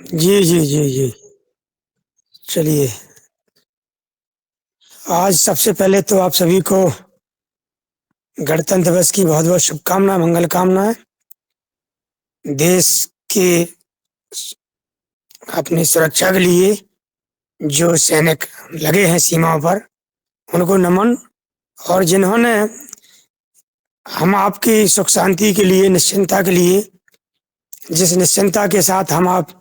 जी, जी, जी, जी। चलिए, आज सबसे पहले तो आप सभी को गणतंत्र दिवस की बहुत-बहुत शुभकामनाएँ, मंगल कामनाएँ। देश की अपनी सुरक्षा के लिए जो सैनिक लगे हैं सीमाओं पर, उनको नमन। और जिन्होंने हम आपकी सुख शांति के लिए, निश्चिंतता के लिए, जिस निश्चिंतता के साथ हम आप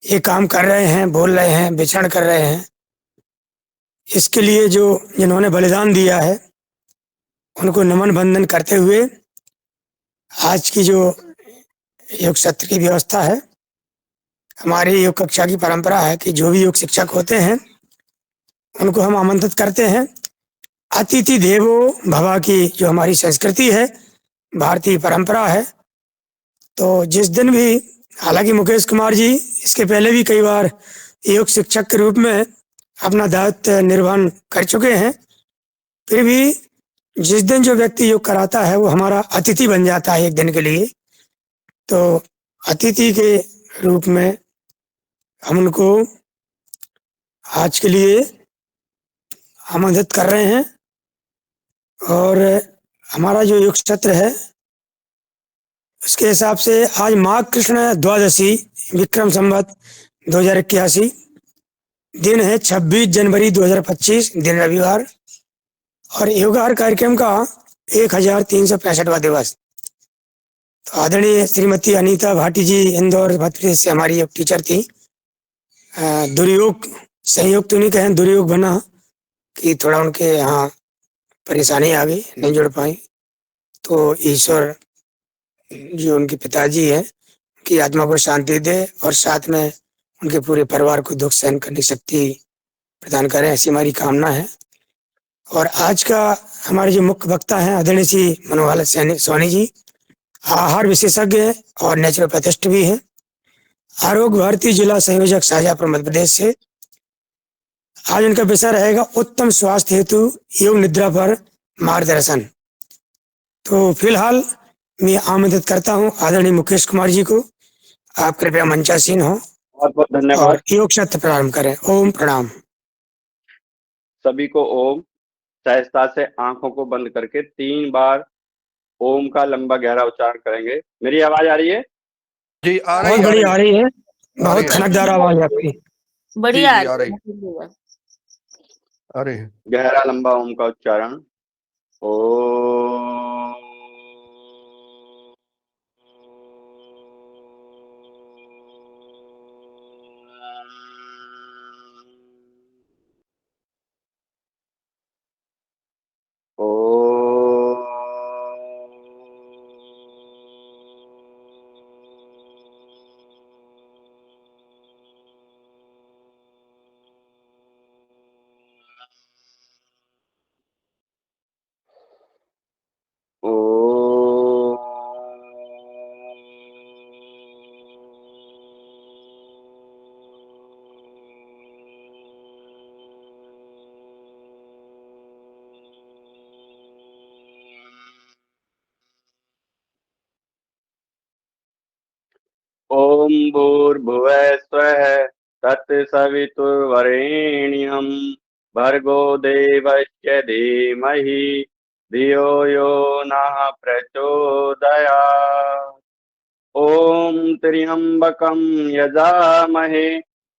ये काम कर रहे हैं, बोल रहे हैं, विचरण कर रहे हैं, इसके लिए जो जिन्होंने बलिदान दिया है, उनको नमन बंदन करते हुए आज की जो योग सत्र की व्यवस्था है, हमारी योग कक्षा की परंपरा है कि जो भी योग शिक्षक होते हैं, उनको हम आमंत्रित करते हैं। अतिथि देवो भव की जो हमारी संस्कृति है, भारतीय परंपरा है। तो जिस दिन भी, हालांकि मुकेश कुमार जी इसके पहले भी कई बार योग शिक्षक के रूप में अपना दायित्व निर्वहन कर चुके हैं, फिर भी जिस दिन जो व्यक्ति योग कराता है वो हमारा अतिथि बन जाता है एक दिन के लिए। तो अतिथि के रूप में हम उनको आज के लिए आमंत्रित कर रहे हैं। और हमारा जो योग सत्र है, उसके हिसाब से आज माघ कृष्ण द्वादशी, विक्रम संवत 2081, दिन है 26 जनवरी 2025, दिन रविवार। और योगाहार कार्यक्रम का 1365वां दिवस। तो आदरणीय श्रीमती अनीता भाटी जी इंदौर मध्य प्रदेश से हमारी योग टीचर थी। दुर्योग, संयोग तो नहीं कहें, दुर्योग बना कि थोड़ा उनके यहाँ परेशानी आ गई, नहीं जुड़ पाई। तो ईश्वर जो उनके पिताजी हैं, उनकी आत्मा को शांति दे और साथ में उनके पूरे परिवार को दुख सहन करने की शक्ति प्रदान करें, ऐसी हमारी कामना है। और आज का हमारे जो मुख्य वक्ता हैं आदरणीय श्री मनोहर सोनी जी, आहार विशेषज्ञ हैं और नेचुरोपैथिस्ट भी हैं, आरोग्य भारती जिला संयोजक शाहजहाँपुर मध्य प्रदेश से। आज उनका विषय रहेगा उत्तम स्वास्थ्य हेतु योग निद्रा पर मार्गदर्शन। तो फिलहाल मैं आमंत्रित करता हूँ आदरणीय मुकेश कुमार जी को। आप कृपया मंचासीन हो बहुत बहुत धन्यवाद। और योग सत्र प्रारंभ करें। ओम प्रणाम। सभी को ओम। सहजता से आंखों को बंद करके 3 बार ओम का लंबा गहरा उच्चारण करेंगे। मेरी आवाज आ रही है? जी आ रही बहुत है, आ बड़ी रही आ है, रही है, आ रही बहुत है। खनकदार आवाज है आपकी। जी बढ़िया जी आ रही है, आ रही है। गहरा लंबा ओम का उच्चारण। ओ ओम भूर्भुवः स्वः तत्सवितुर्वरेण्यं भर्गो देवस्य धीमहि धियो यो नः प्रचोदयात्। ॐ त्र्यम्बकं यजामहे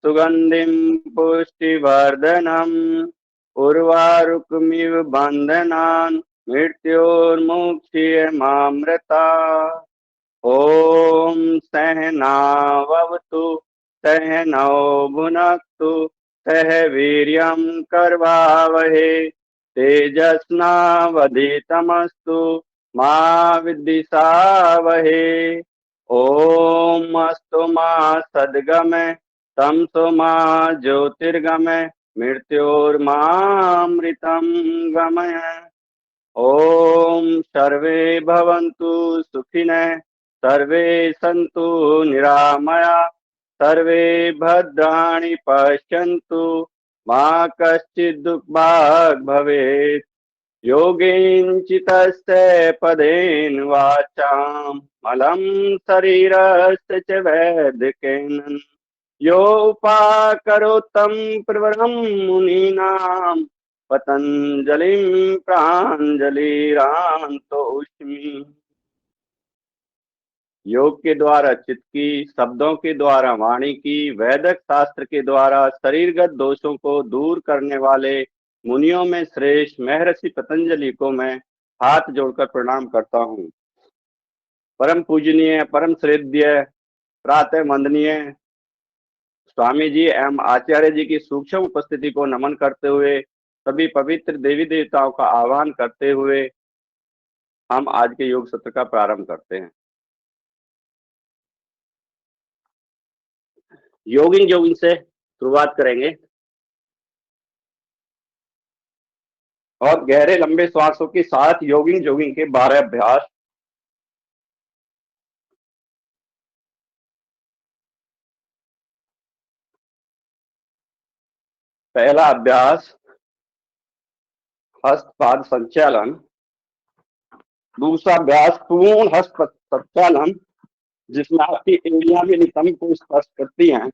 सुगन्धिं पुष्टिवर्धनम् उर्वारुकमिव बन्धनान् मृत्योर्मुक्षीयमामृतात्। ॐ सहनाववतु सहनौ भुनक्तु सह वीर्यं करवावहे तेजस्नावधीतमस्तु मा विद्विषावहे। ॐ अस्तु मा सद्गमय तमसो मा ज्योतिर्गमय मृत्योर्मामृतं गमय। ॐ सर्वे भवन्तु सुखिनः सर्वे सन्तु निरामया सर्वे भद्राणि पश्यन्तु मा कश्चित् दुःखभाग् भवेत्। योगेञ्चितस्य पदेन वाचां मलं शरीरस्य च वैद्यकेन योपाकरोत्तं प्रवरं मुनीनां पतंजलिं प्राञ्जलिरान्तोऽस्मि। योग के द्वारा चित्त की, शब्दों के द्वारा वाणी की, वैदिक शास्त्र के द्वारा शरीरगत दोषों को दूर करने वाले मुनियों में श्रेष्ठ महर्षि पतंजलि को मैं हाथ जोड़कर प्रणाम करता हूँ। परम पूजनीय, परम श्रद्धेय, प्रातः वंदनीय स्वामी जी एवं आचार्य जी की सूक्ष्म उपस्थिति को नमन करते हुए, सभी पवित्र देवी देवताओं का आह्वान करते हुए हम आज के योग सत्र का प्रारंभ करते हैं। जोगिंग से शुरुआत करेंगे और गहरे लंबे श्वासों के साथ जोगिंग के 12 अभ्यास। पहला अभ्यास हस्तपाद संचालन, दूसरा अभ्यास पूर्ण हस्त संचालन जिसमें आपकी एड़ियां भी नितंब को स्पर्श करती हैं।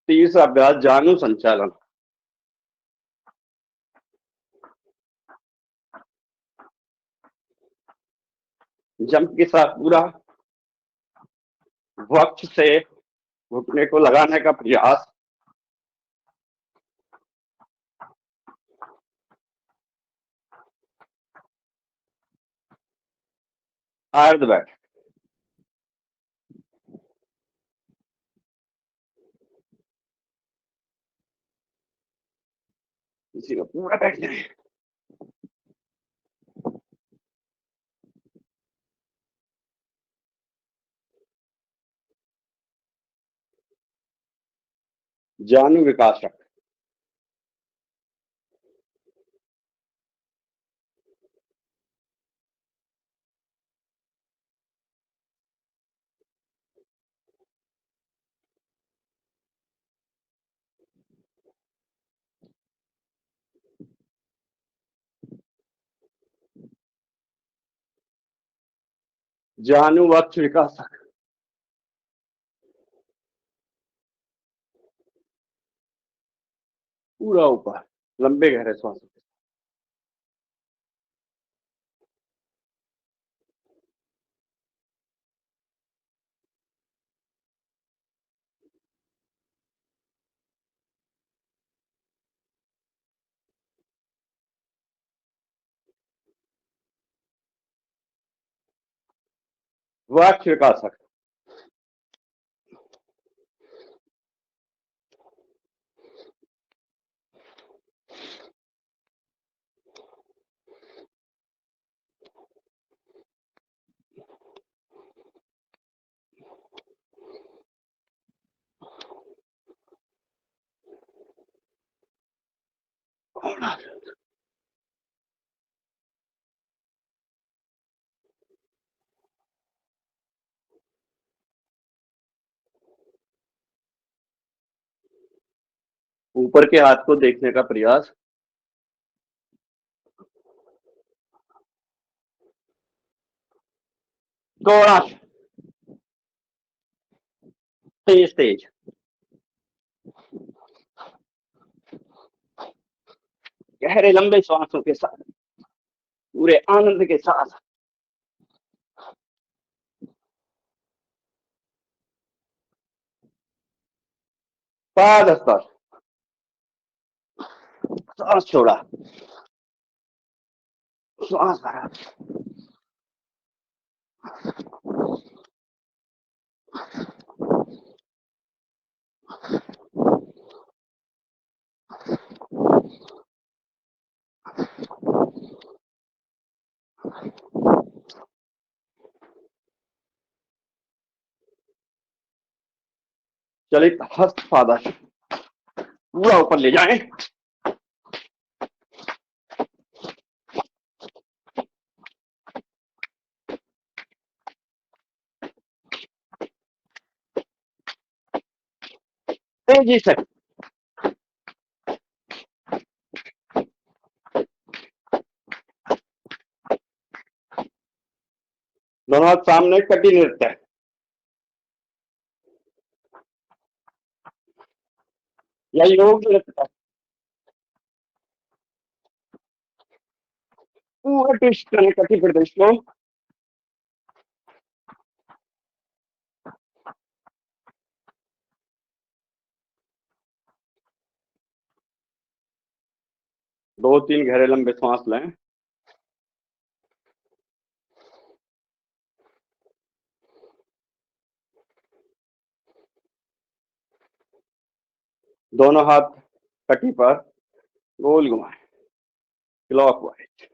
तीसरा अभ्यास जानु संचालन, जंप के साथ पूरा वक्त से घुटने को लगाने का प्रयास। अर्ध बैठ, इसी को पूरा बैठ जाए। जानु विकासक, जानु वक्ष विकासक, पूरा ऊपर लंबे गहरे श्वास। वक्ष विकासक, ऊपर के हाथ को देखने का प्रयास। थोड़ा तेज तेज, गहरे लंबे श्वासों के साथ, पूरे आनंद के साथ। पाद स्पर्श, सांस छोड़ा, श्वास भरा। चलित हस्त पादश पूरा ऊपर ले जाएं। तेजी से। दोनों हाथ सामने, कटी नृत्य। या योग नृत्य। पूरा ट्विस्ट करें कटी प्रदेश को। दो तीन गहरे लंबे सांस लें। दोनों हाथ कटी पर गोल घुमाएं, क्लॉकवाइज।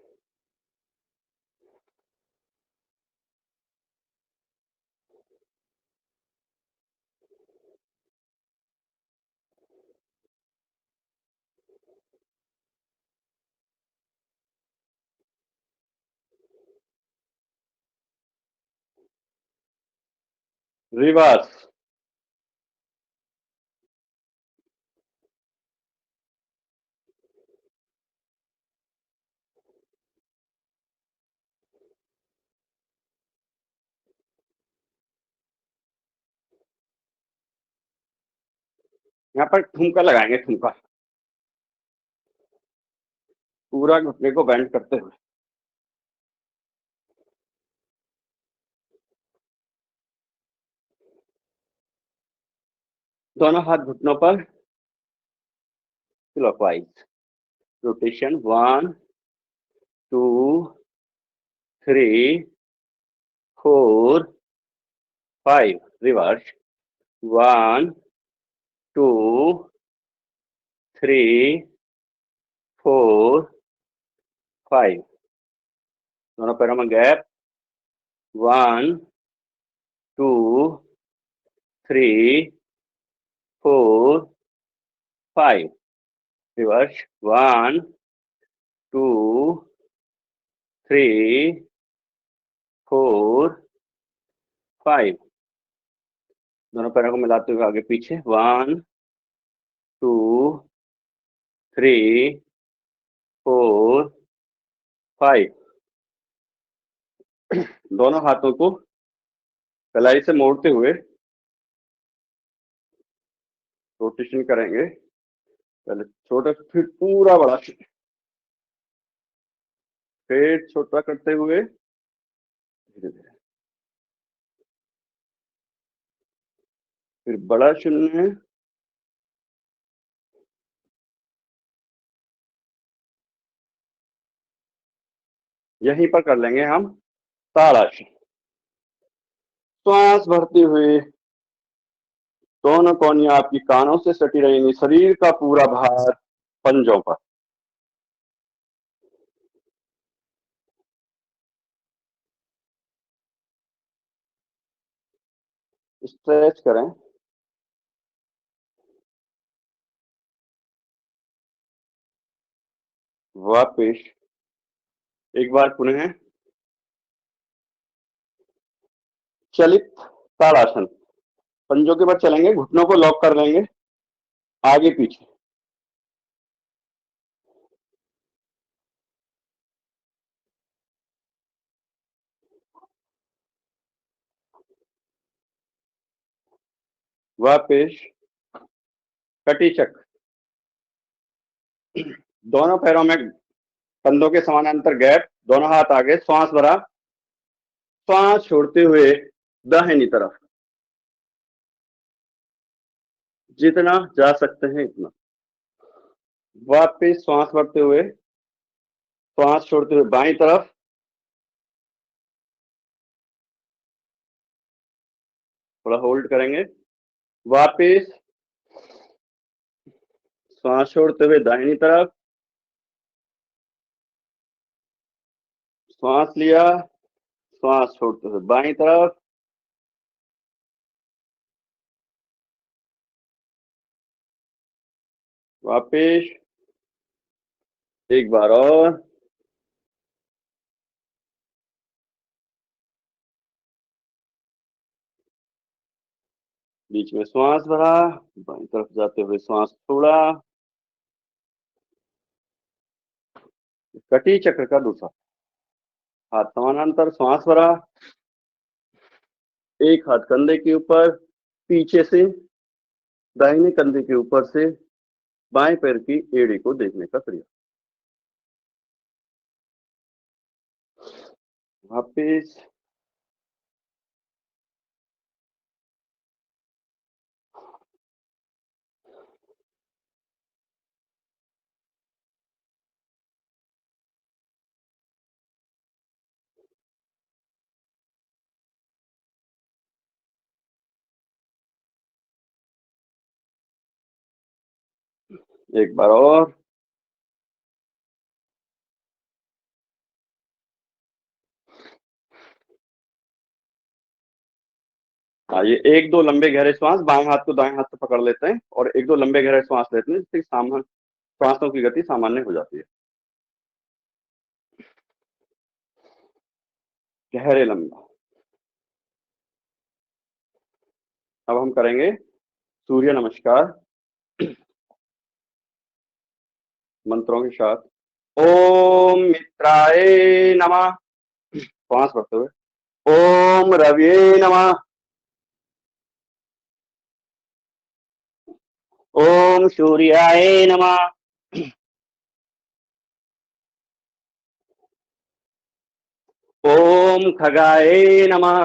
रिवर्स। यहाँ पर ठुमका लगाएंगे, ठुमका पूरा घुटने को बेंड करते हुए। दोनों हाथ घुटनों पर, क्लॉकवाइज रोटेशन। 1 2 3 4 5। रिवर्स। 1 2 3 4 5। दोनों पैरों में गैप। 1 2 3 4 5। रिवर्स। 1 2 3 4 5। दोनों पैरों को मिलाते हुए आगे पीछे। 1 2 3 4 5। दोनों हाथों को कलाई से मोड़ते हुए रोटेशन करेंगे। पहले छोटा, फिर पूरा बड़ा, फिर छोटा करते हुए धीरे धीरे, फिर बड़ा चुनना है। यहीं पर कर लेंगे हम ताड़ासन। श्वास भरती हुई दोनों कोहनियां आपकी कानों से सटी रहेंगी, शरीर का पूरा भार पंजों पर। स्ट्रेच करें। वापिस एक बार पुनः चलित ताड़ासन। पंजों के बाद चलेंगे, घुटनों को लॉक कर लेंगे आगे पीछे। वापिस कटी चक्र। दोनों पैरों में कंधों के समानांतर गैप, दोनों हाथ आगे, श्वास भरा, श्वास छोड़ते हुए दाहिनी तरफ जितना जा सकते हैं इतना। वापिस श्वास भरते हुए, श्वास छोड़ते हुए बाईं तरफ, थोड़ा होल्ड करेंगे। वापिस श्वास छोड़ते हुए दाहिनी तरफ, श्वास लिया, श्वास छोड़ते हुए बाईं तरफ। वापिस एक बार और। बीच में श्वास भरा, बाईं तरफ जाते हुए श्वास छोड़ा। कटी चक्र का दूसरा। हाथ समानांतर, श्वास भरा, एक हाथ कंधे के ऊपर, पीछे से दाहिने कंधे के ऊपर से बाएं पैर की एड़ी को देखने का प्रयास। वापिस एक बार और। ये एक दो लंबे गहरे श्वास, बाएं हाथ को दाएं हाथ से पकड़ लेते हैं और एक दो लंबे गहरे श्वास लेते हैं, जिससे श्वासों की गति सामान्य हो जाती है। गहरे लंबा। अब हम करेंगे सूर्य नमस्कार मंत्रों के साथ। ओम मित्राय नमः, श्वास भरते हुए। ओम रविये नमः। ओम सूर्याय नमः। ओम खगाय नमः।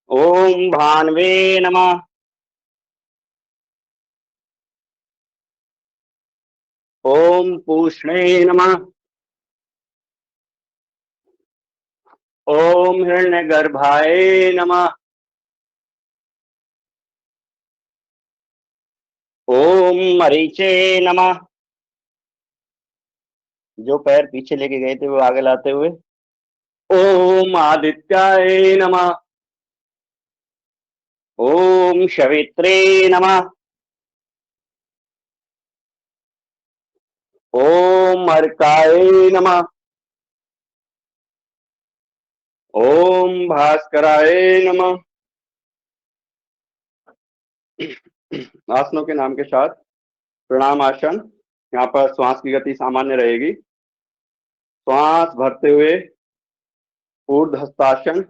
ओम भानवे नमः। ओम पूष्णे नमः। ओम हिरण्यगर्भाय नमः। ओम मरीचे नमः। जो पैर पीछे लेके गए थे वो आगे लाते हुए। ओम आदित्याय नमः। ओम शवित्रे नमः। ओम अर्काय नमः। ओम भास्कराय नमः। आसनों के नाम के साथ प्रणाम आसन। यहाँ पर श्वास की गति सामान्य रहेगी। श्वास भरते हुए ऊर्ध्व हस्तासन,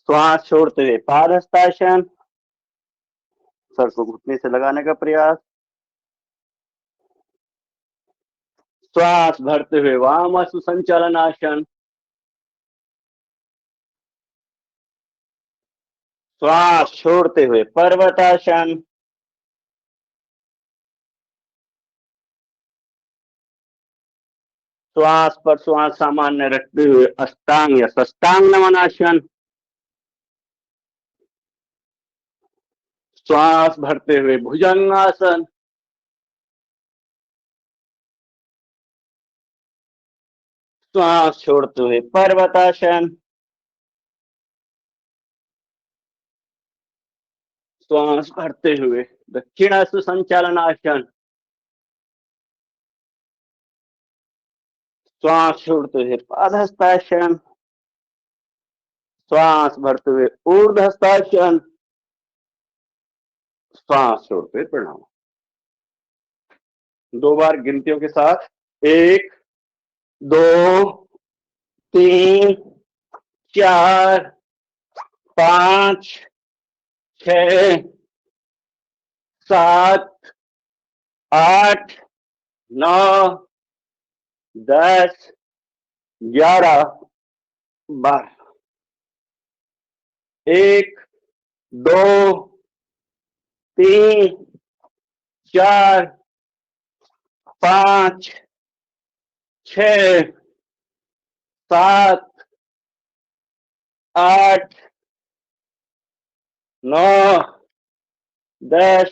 श्वास छोड़ते हुए पाद हस्तासन, सर को घुटने से लगाने का प्रयास। श्वास भरते हुए वाम सुसंचालन आसन, श्वास छोड़ते हुए पर्वतासन, श्वास पर श्वास सामान्य रखते हुए अष्टांग या सष्टांग नमनासन, श्वास भरते हुए भुजंगासन, श्वास छोड़ते हुए पर्वतासन, श्वास भरते हुए दक्षिणासु संचालनासन, श्वास छोड़ते हुए पादहस्तासन, श्वास भरते हुए ऊर्ध्वहस्तासन, श्वास छोड़ते हुए प्रणाम। दो बार गिनतियों के साथ 1 2 3 4 5 6 7 8 9 10 11 12। 1 2 3 4 5 6 7 8 9 10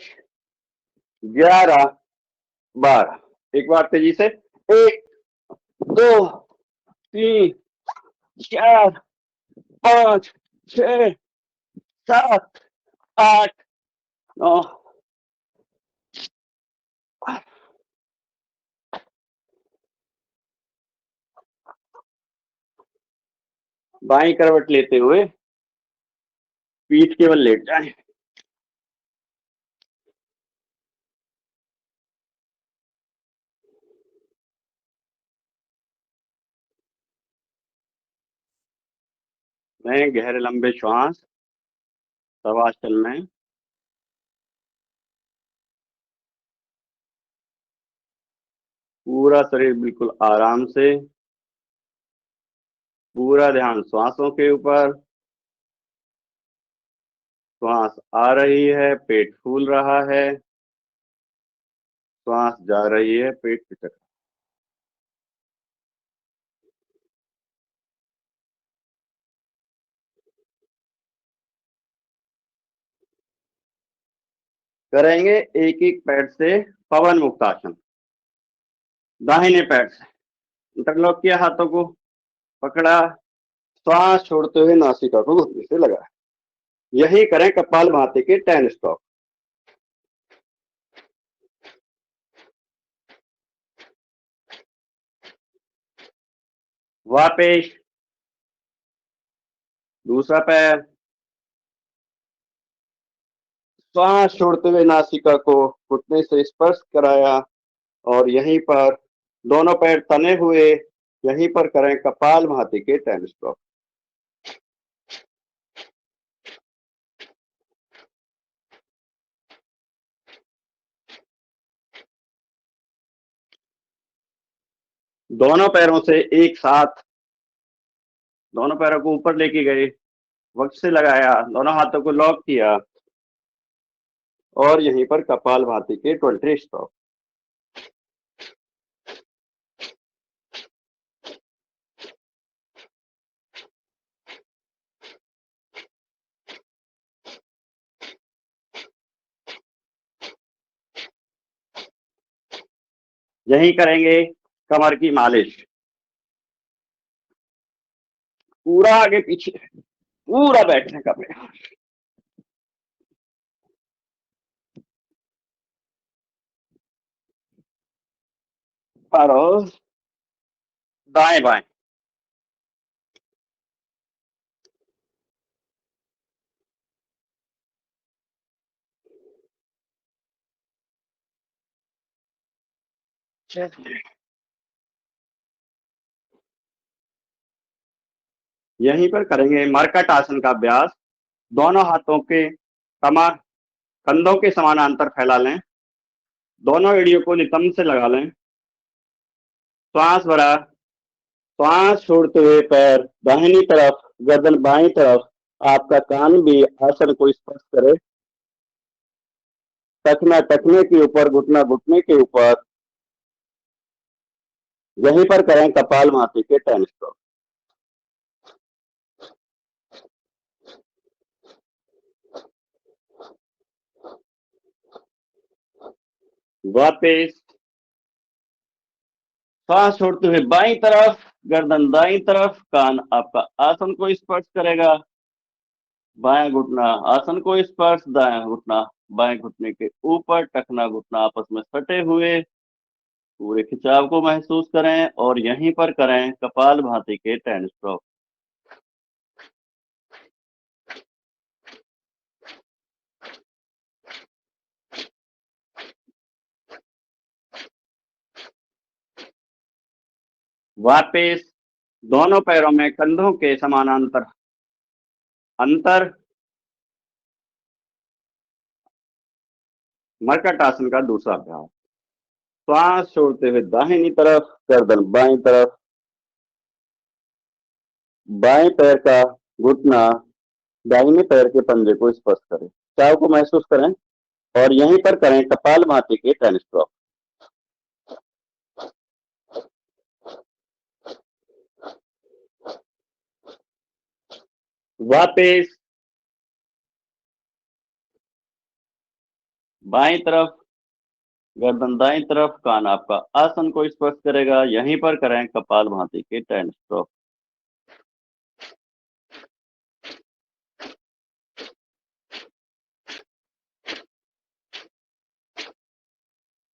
11 12। एक बार तेजी से 1 2 3 4 5 6 7 8 9 बाईं करवट लेते हुए पीठ केवल लेट जाएं। मैं गहरे लंबे श्वास शवासन में पूरा शरीर बिल्कुल आराम से, पूरा ध्यान श्वासों के ऊपर। श्वास आ रही है, पेट फूल रहा है, श्वास जा रही है, पेट पिचक। करेंगे एक एक पैर से पवन मुक्तासन। दाहिने पैर से इंटरलॉक किया, हाथों को पकड़ा, श्वास छोड़ते हुए नासिका को घुटने से लगाया। यही करें कपालभाति के 10 स्ट्रोक। वापस दूसरा पैर, श्वास छोड़ते हुए नासिका को घुटने से स्पर्श कराया और यहीं पर दोनों पैर तने हुए, यहीं पर करें कपालभाति के 10 स्ट्रोक। दोनों पैरों से एक साथ दोनों पैरों को ऊपर लेके गए, वक्त से लगाया, दोनों हाथों को लॉक किया और यहीं पर कपालभाति के 20 स्ट्रोक। यही करेंगे कमर की मालिश। पूरा आगे पीछे, पूरा बैठने का प्रयास। और दाएं बाएं। यहीं पर करेंगे मरकट आसन का अभ्यास। दोनों हाथों के कमर कंधों के समानांतर फैला लें, दोनों एड़ियों को नितंब से लगा लें। श्वास भरा, श्वास छोड़ते हुए पैर दाहिनी तरफ, गर्दन बाईं तरफ, आपका कान भी आसन को स्पर्श करे। टखना टखने के ऊपर, घुटना घुटने के ऊपर। यहीं पर करें कपालभाति के 10 स्ट्रोक। वापस श्वास छोड़ते हुए बाईं तरफ, गर्दन दाईं तरफ, कान आपका आसन को स्पर्श करेगा। बायां घुटना आसन को स्पर्श, दायां घुटना बाएं घुटने के ऊपर, टखना घुटना आपस में सटे हुए। पूरे खिंचाव को महसूस करें और यहीं पर करें कपालभाति के 10 स्ट्रोक। वापस दोनों पैरों में कंधों के समानांतर अंतर। मरकट आसन का दूसरा अभ्यास। श्वास छोड़ते हुए दाहिनी तरफ, गर्दन बाईं तरफ, बाएं पैर का घुटना दाहिने पैर के पंजे को स्पर्श करें। खिंचाव को महसूस करें और यहीं पर करें कपालभाति के 10 स्ट्रोक। वापस बाईं तरफ, गर्दन दाईं तरफ, कान आपका आसन को स्पर्श करेगा। यहीं पर करें कपालभाति के 10 स्ट्रोक।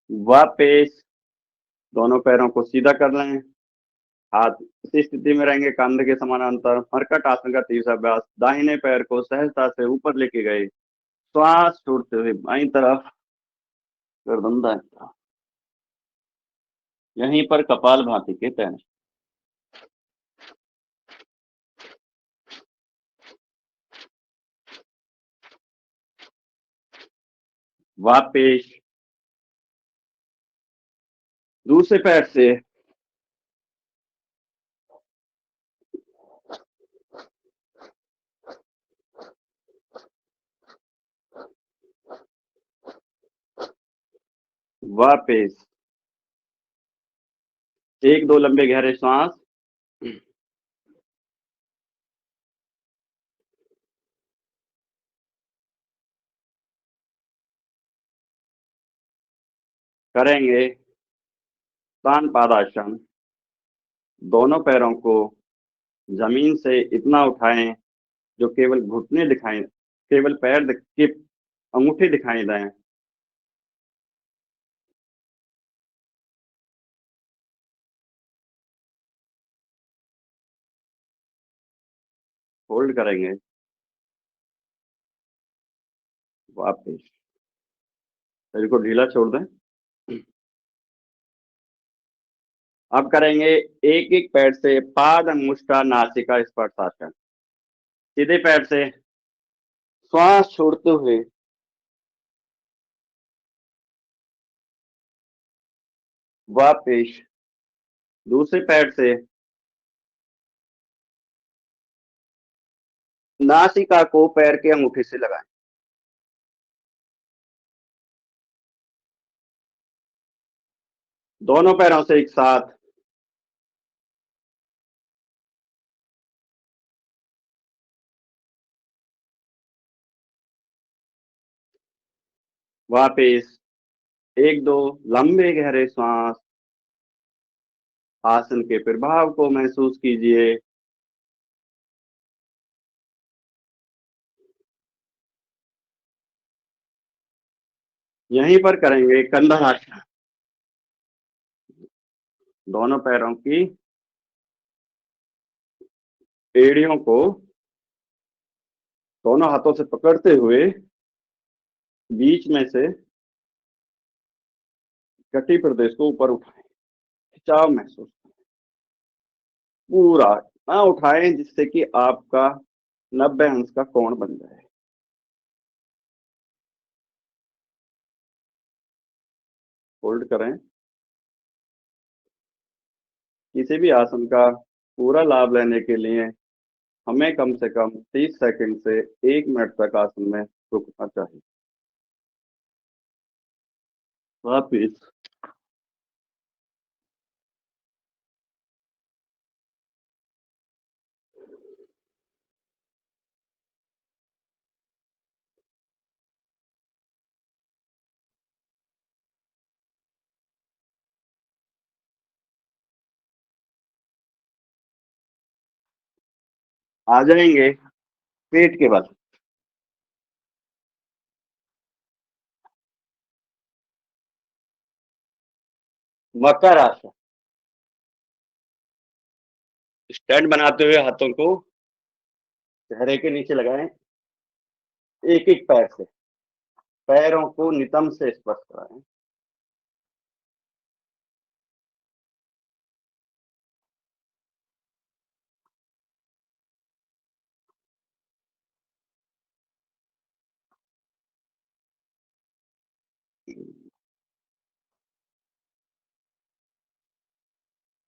वापस दोनों पैरों को सीधा कर लें, हाथ इसी स्थिति में रहेंगे, कंधे के समानांतर। मरकट आसन का तीसरा अभ्यास, दाहिने पैर को सहजता से ऊपर लेके गए, श्वास छोड़ते हुए बाईं तरफ, गर्दन दाईं तरफ। यहीं पर कपाल भाती के तैर। वापिस दूसरे पैर से वापिस 1-2 लंबे गहरे श्वास। करेंगे तान पादासन। दोनों पैरों को जमीन से इतना उठाएं जो केवल घुटने दिखाएं, केवल पैर के अंगूठे दिखाई दें। होल्ड करेंगे, वापिस शरीर को ढीला छोड़ दें। अब करेंगे एक एक पैर से पाद अंगुष्ठा नासिका स्पर्शासन। सीधे पैर से श्वास छोड़ते हुए वापिस दूसरे पैर से नासिका को पैर के अंगूठे से लगाएं। दोनों पैरों से एक साथ वापिस 1-2 लंबे गहरे श्वास। आसन के प्रभाव को महसूस कीजिए। यहीं पर करेंगे कंधारासन। दोनों पैरों की एड़ियों को दोनों हाथों से पकड़ते हुए बीच में से कटी प्रदेश को ऊपर उठाएं, खिंचाव महसूस करें। पूरा ना उठाएं जिससे कि आपका 90 अंश का कोण बन जाए। होल्ड करें। किसी भी आसन का पूरा लाभ लेने के लिए हमें कम से कम 30 सेकंड से 1 मिनट तक आसन में रुकना चाहिए। वापिस आ जाएंगे पेट के बल। मकर आसन। स्टैंड बनाते हुए हाथों को चेहरे के नीचे लगाएं। एक एक पैर से पैरों को नितंब से स्पर्श कराएं।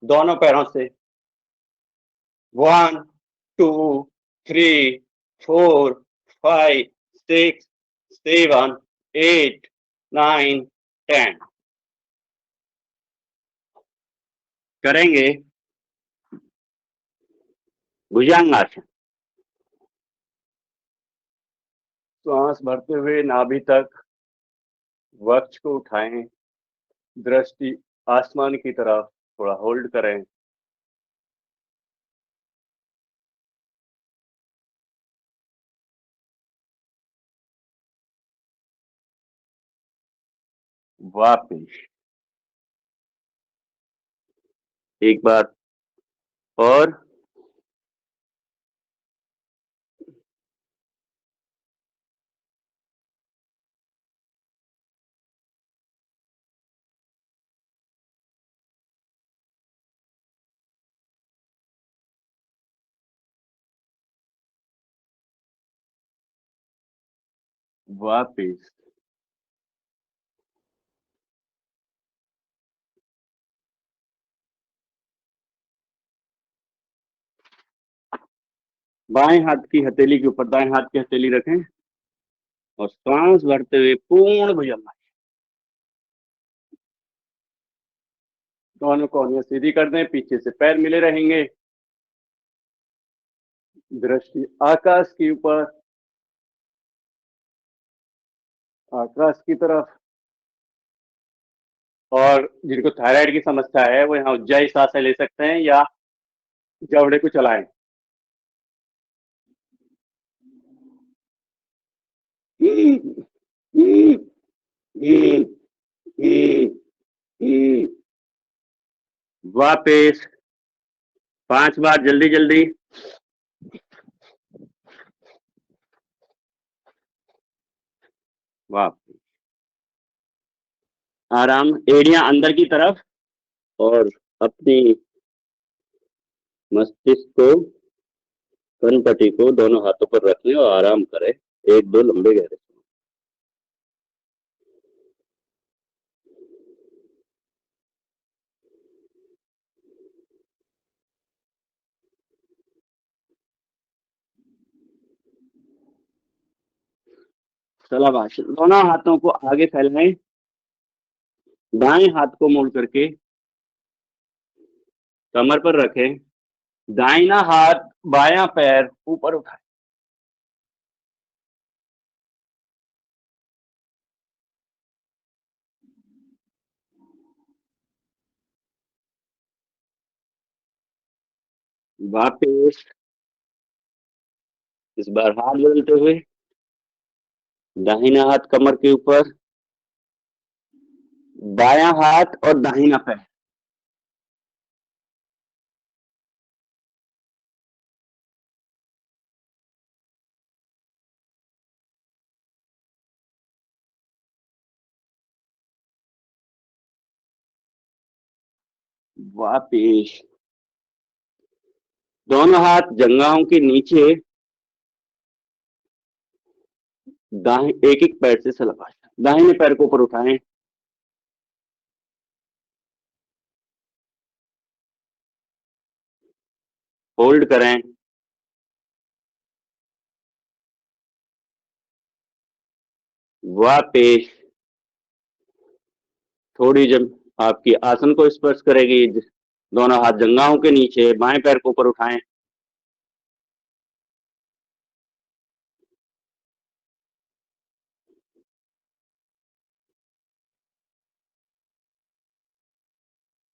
दोनों पैरों से 1 2 3 4 5 6 7 8 9 10 करेंगे भुजंगासन। श्वास भरते हुए नाभि तक वक्ष को उठाएं, दृष्टि आसमान की तरफ, थोड़ा होल्ड करें। वापिस एक बार और वापिस बाएं हाथ की हथेली के ऊपर दाएं हाथ की हथेली रखें और सांस भरते हुए पूर्ण भुजंग, दोनों कोहनियां सीधी कर दें, पीछे से पैर मिले रहेंगे, दृष्टि आकाश के ऊपर, आकाश की तरफ। और जिनको थायराइड की समस्या है वो यहाँ उज्जाई सांसें ले सकते हैं या जबड़े को चलाएं। वापिस 5 बार जल्दी जल्दी। वापिस आराम, एड़ियां अंदर की तरफ और अपनी मस्तिष्क को, कनपटी को दोनों हाथों पर रख लें और आराम करें। 1-2 लंबे गहरे। शलभासन, दोनों हाथों को आगे फैलाएं, दाएं हाथ को मोड़ करके कमर पर रखें, दाहिना हाथ बायां पैर ऊपर उठाएं। वापिस इस बार हाथ बदलते हुए, दाहिना हाथ कमर के ऊपर, बायां हाथ और दाहिना पैर। वापिस दोनों हाथ जंघाओं के नीचे, एक एक पैर से शलभासन, दाहिने पैर को ऊपर उठाएं, होल्ड करें, वापिस थोड़ी जब आपकी आसन को स्पर्श करेगी, दोनों हाथ जंघाओं के नीचे, बाएं पैर को ऊपर उठाएं,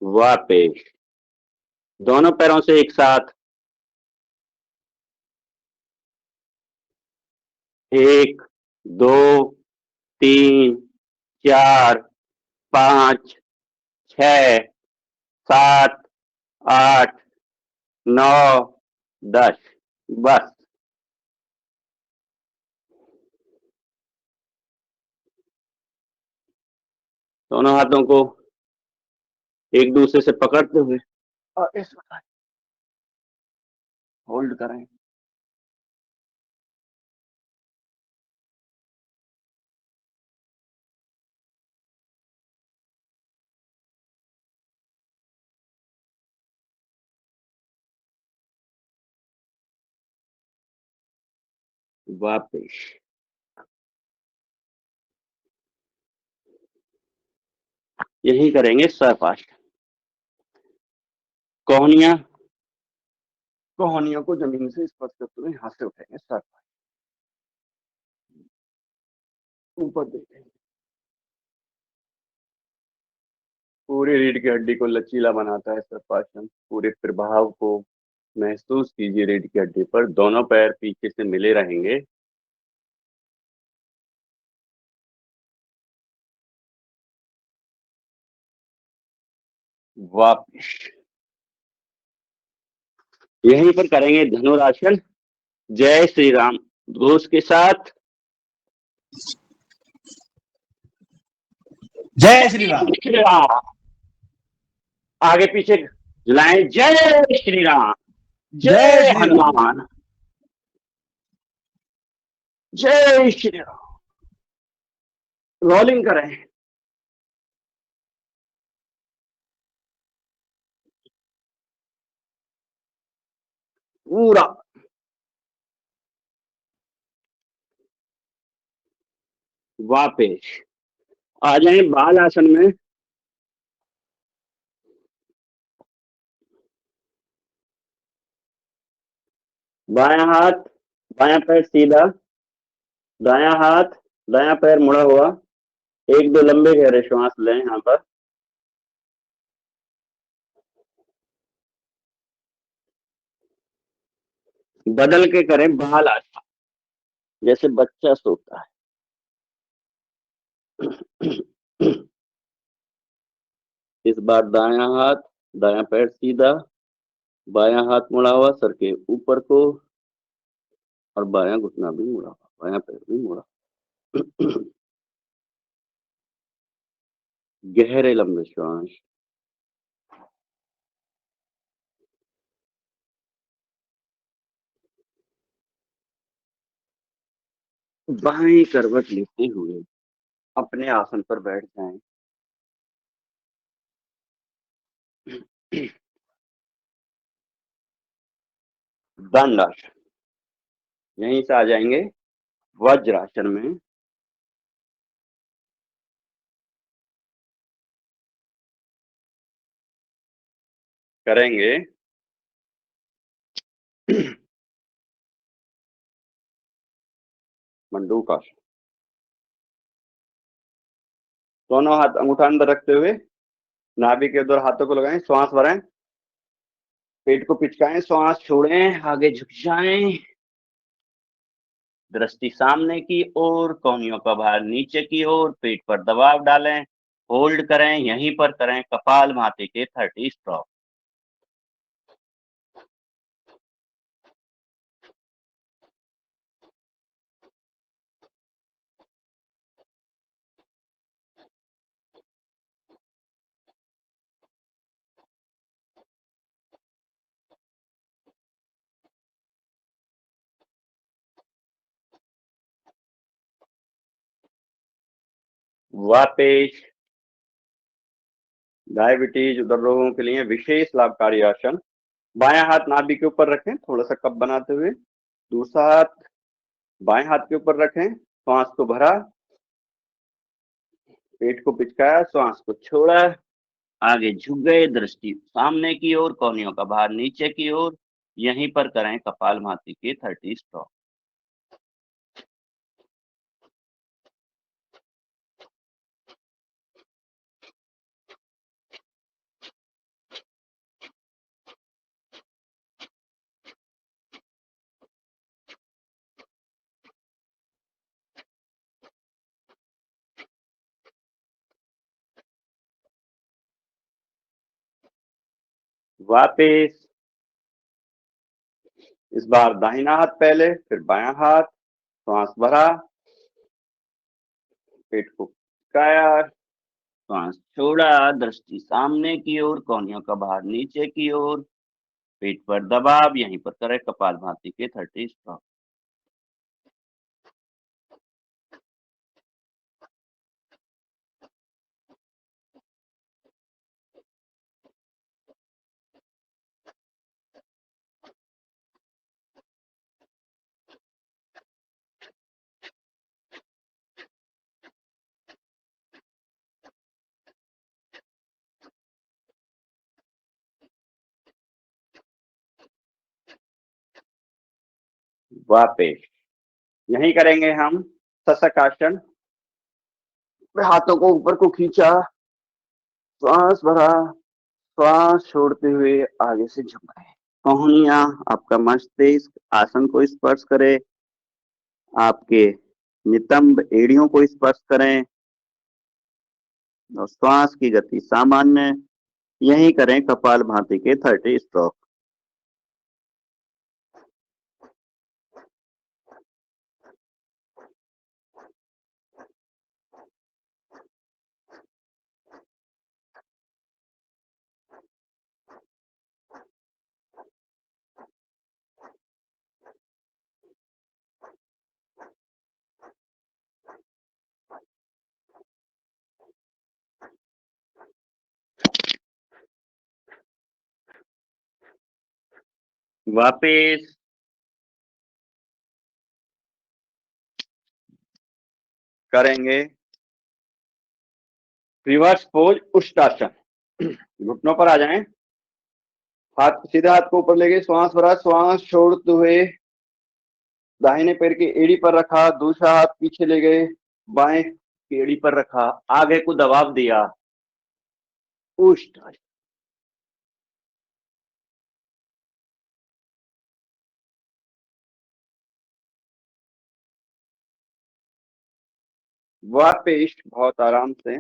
वापिस दोनों पैरों से एक साथ, 1 2 3 4 5 6 7 8 9 10। बस दोनों हाथों को एक दूसरे से पकड़ते हुए और इस प्रकार होल्ड करें। वापिस यही करेंगे सर्पासन। कोहनियां, कोहनियों को जमीन से स्पर्श करते हुए हाथ से उठाएंगे, सर्पासन ऊपर देखेंगे, पूरी रीढ़ की हड्डी को लचीला बनाता है सर्पासन। पूरे प्रभाव को महसूस कीजिए रीढ़ की हड्डी पर, दोनों पैर पीछे से मिले रहेंगे, वापिस यहीं पर करेंगे धनुरासन। जय श्री राम घोष के साथ। जय श्री राम। श्री राम। आगे पीछे हिलाएं। जय श्री राम। जय श्री राम। हनुमान। जय श्री राम। रोलिंग करें। पूरा वापस आ जाए बाल आसन में। बायां हाथ बायां पैर सीधा, दायां हाथ दायां पैर मुड़ा हुआ। एक दो लंबे गहरे श्वास लें यहां पर। बदल के करें बाल आसन, जैसे बच्चा सोता है। इस बार दायां पैर सीधा, बायां हाथ मुड़ा हुआ सर के ऊपर को, और बायां घुटना भी मुड़ा हुआ, बायां पैर भी मुड़ा। गहरे लंबे श्वास। बाएं करवट लेते हुए अपने आसन पर बैठ जाएं। दंडासन। यहीं से आ जाएंगे वज्रासन में। करेंगे मंडूकासन। दोनों हाथ अंगूठा अंदर रखते हुए नाभि के उधर हाथों को लगाएं, श्वास भरें, पेट को पिचकाएं, श्वास छोड़ें, आगे झुक जाएं। दृष्टि सामने की ओर, कोहनियों का भार नीचे की ओर, पेट पर दबाव डालें, होल्ड करें, यहीं पर करें कपालभाति के 30 स्ट्रोक। वापिस डायबिटीज उधर लोगों के लिए विशेष लाभकारी आसन। बायां हाथ नाभि के ऊपर रखें, थोड़ा सा कप बनाते हुए। दूसरा हाथ बाएं हाथ के ऊपर रखें, श्वास को भरा, पेट को पिचकाया, श्वास को छोड़ा, आगे झुक गए, दृष्टि सामने की ओर, कोहनियों का भार नीचे की ओर, यहीं पर करें कपालभाति के 30 स्ट्रोक। वापिस इस बार दाहिना हाथ पहले, फिर बायां हाथ, श्वास भरा, पेट को पिचकाया, श्वास छोड़ा, दृष्टि सामने की ओर, कोहनियों का भार नीचे की ओर, पेट पर दबाव, यहीं पर करें कपालभाति के 30 स्ट्रोक। वापिस यही करेंगे हम सशक आसन। हाथों को ऊपर को खींचा, श्वास भरा, श्वास छोड़ते हुए आगे से झुक गए। कोहनियां, आपका मस्तिष्क आसन को स्पर्श करे, आपके नितंब एड़ियों को स्पर्श करें, और श्वास की गति सामान्य, यही करें कपालभाति के 30 स्ट्रोक। वापिस करेंगे रिवर्स पोज उष्टासन। घुटनों पर आ जाएं, हाथ सीधे हाथ को ऊपर लेके श्वास भरा, श्वास छोड़ते हुए दाहिने पैर की एड़ी पर रखा, दूसरा हाथ पीछे ले गए, बाएं की एड़ी पर रखा, आगे को दबाव दिया, उष्टासन। वापिस बहुत आराम से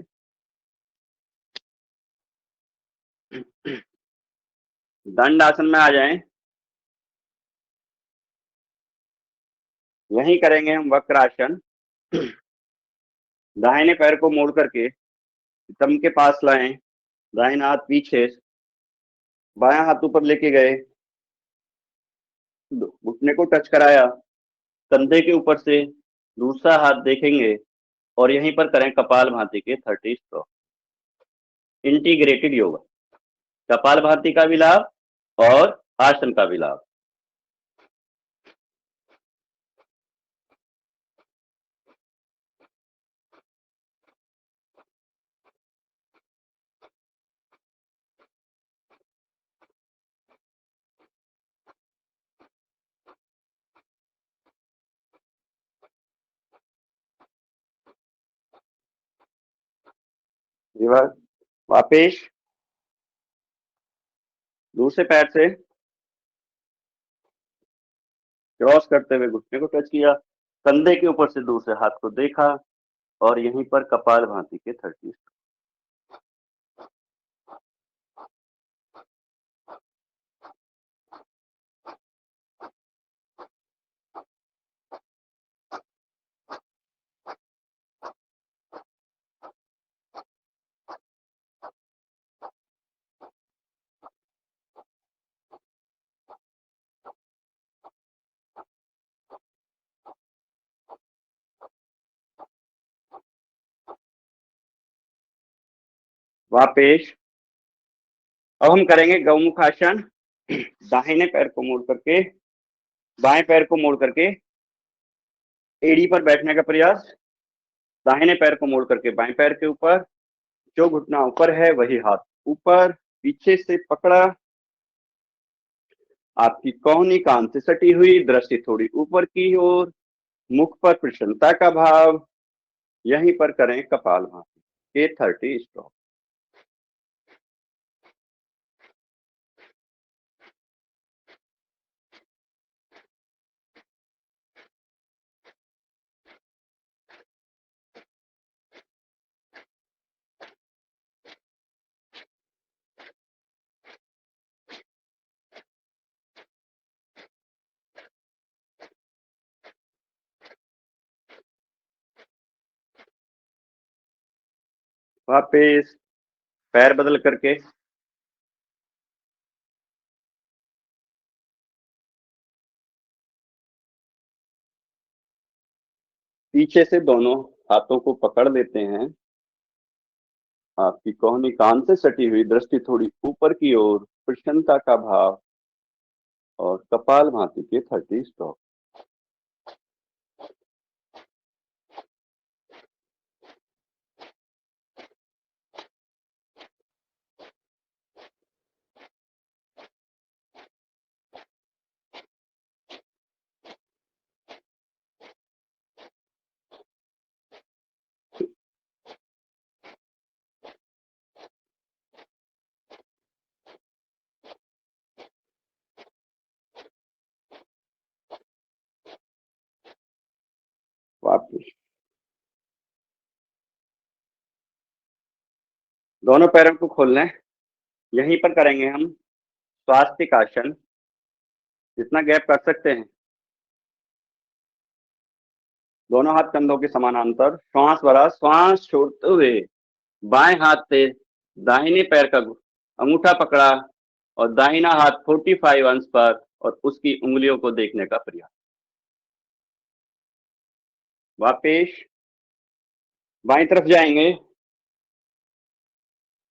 दंड आसन में आ जाएं। यहीं करेंगे हम वक्रासन। दाहिने पैर को मोड़ करके तम के पास लाएं, दाहिना हाथ पीछे, बायां हाथ ऊपर लेके गए, घुटने को टच कराया, कंधे के ऊपर से दूसरा हाथ देखेंगे और यहीं पर करें कपाल भाती के 30 स्ट्रोक। इंटीग्रेटेड योगा, कपाल भाती का भी लाभ और आसन का भी लाभ। रिवर्स, वापिस दूसरे पैर से क्रॉस करते हुए घुटने को टच किया, कंधे के ऊपर से दूसरे हाथ को देखा और यहीं पर कपाल भाती के 30 स्ट्रोक। वापिस अब हम करेंगे गौमुख आसन। दाहिने पैर को मोड़ करके, बाएं पैर को मोड़ करके एड़ी पर बैठने का प्रयास, दाहिने पैर को मोड़ करके बाएं पैर के ऊपर, जो घुटना ऊपर है वही हाथ ऊपर, पीछे से पकड़ा, आपकी कोहनी कान से सटी हुई, दृष्टि थोड़ी ऊपर की ओर, मुख पर प्रसन्नता का भाव, यहीं पर करें कपाल भाती के 30 स्ट्रोक। वापिस पैर बदल करके पीछे से दोनों हाथों को पकड़ लेते हैं, आपकी कोहनी कान से सटी हुई, दृष्टि थोड़ी ऊपर की ओर, प्रसन्नता का भाव और कपाल भाती के 30 स्ट्रोक। वापिस दोनों पैरों को खोल लें, यहीं पर करेंगे हम स्वास्तिक आसन। जितना गैप कर सकते हैं, दोनों हाथ कंधों के समानांतर, श्वास भरा, श्वास छोड़ते हुए बाएं हाथ से दाहिने पैर का अंगूठा पकड़ा और दाहिना हाथ 45 अंश पर और उसकी उंगलियों को देखने का प्रयास। वापिस बाएं तरफ जाएंगे,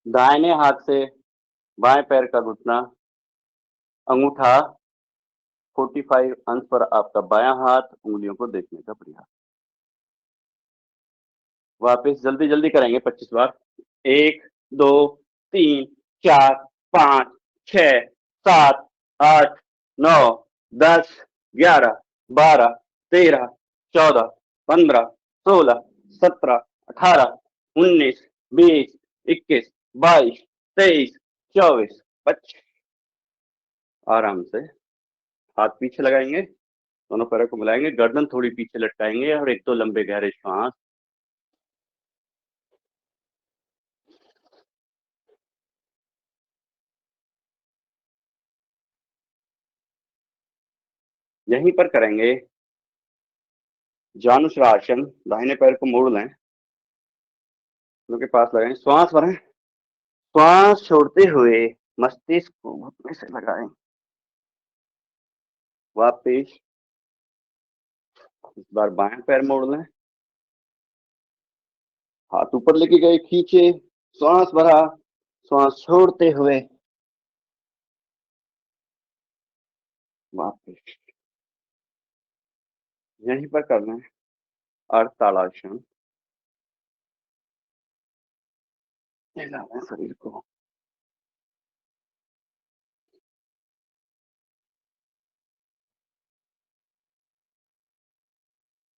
दाहिने हाथ से बाएं पैर का घुटना, अंगूठा 45 अंश पर आपका बायां हाथ, उंगलियों को देखने का प्रयास। वापस जल्दी जल्दी करेंगे 25 बार। 1 2 3 4 5 6 7 8 9 10 11 12 13 14 15 16 17 18 19 20 21 22 23 24 25। आराम से हाथ पीछे लगाएंगे, दोनों पैरों को मिलाएंगे, गर्दन थोड़ी पीछे लटकाएंगे और एक दो लंबे गहरे श्वास। यहीं पर करेंगे जानुश्रासन। दाहिने पैर को मोड़ लें, के पास लगाएं, श्वास भरें, श्वास छोड़ते हुए मस्तिष्क को घुटने से लगाएं। वापिस इस बार बाएं पैर मोड़ लें, हाथ ऊपर लेके गए, खींचे, श्वास भरा, श्वास छोड़ते हुए वापिस यहीं पर करना है अर्तालासन। हिलाएं शरीर को।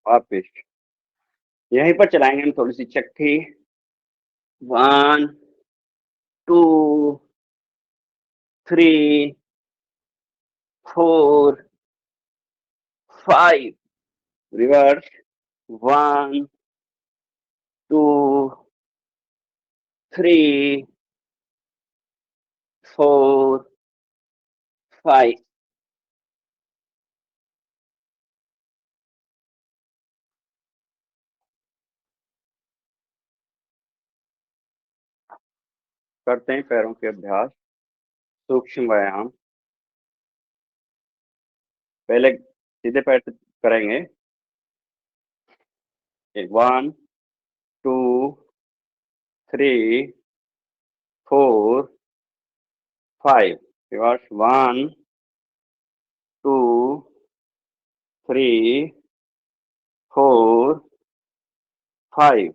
वापिस यहीं पर चलाएंगे हम थोड़ी सी चक्की। 1 2 3 4 5 रिवर्स। 1 2 3 4 5। करते हैं पैरों के अभ्यास, सूक्ष्म व्यायाम। पहले सीधे पैर से करेंगे। 1 2 3 4 5 रिवर्स। 1 2 3 4 5।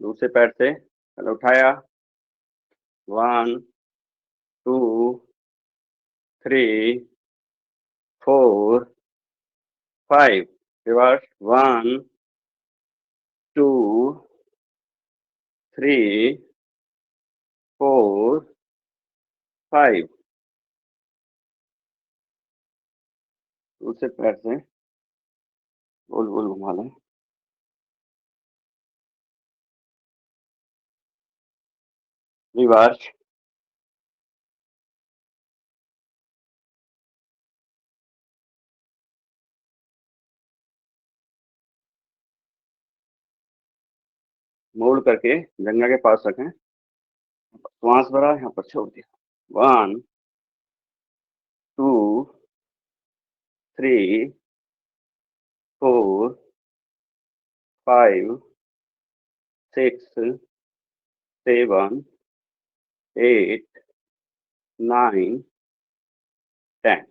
दूसरे पैर से पहले उठाया। 1 2 3 4 5 रिवर्स। 1 2 3 4 5। दूसरे पैर से गोल गोल घुमा लें। रिवर्स। मोड़ करके जंघा के पास रखें, श्वास भरा, यहाँ पर छोड़ दिया। 1 2 3 4 5 6 7 8 9 10।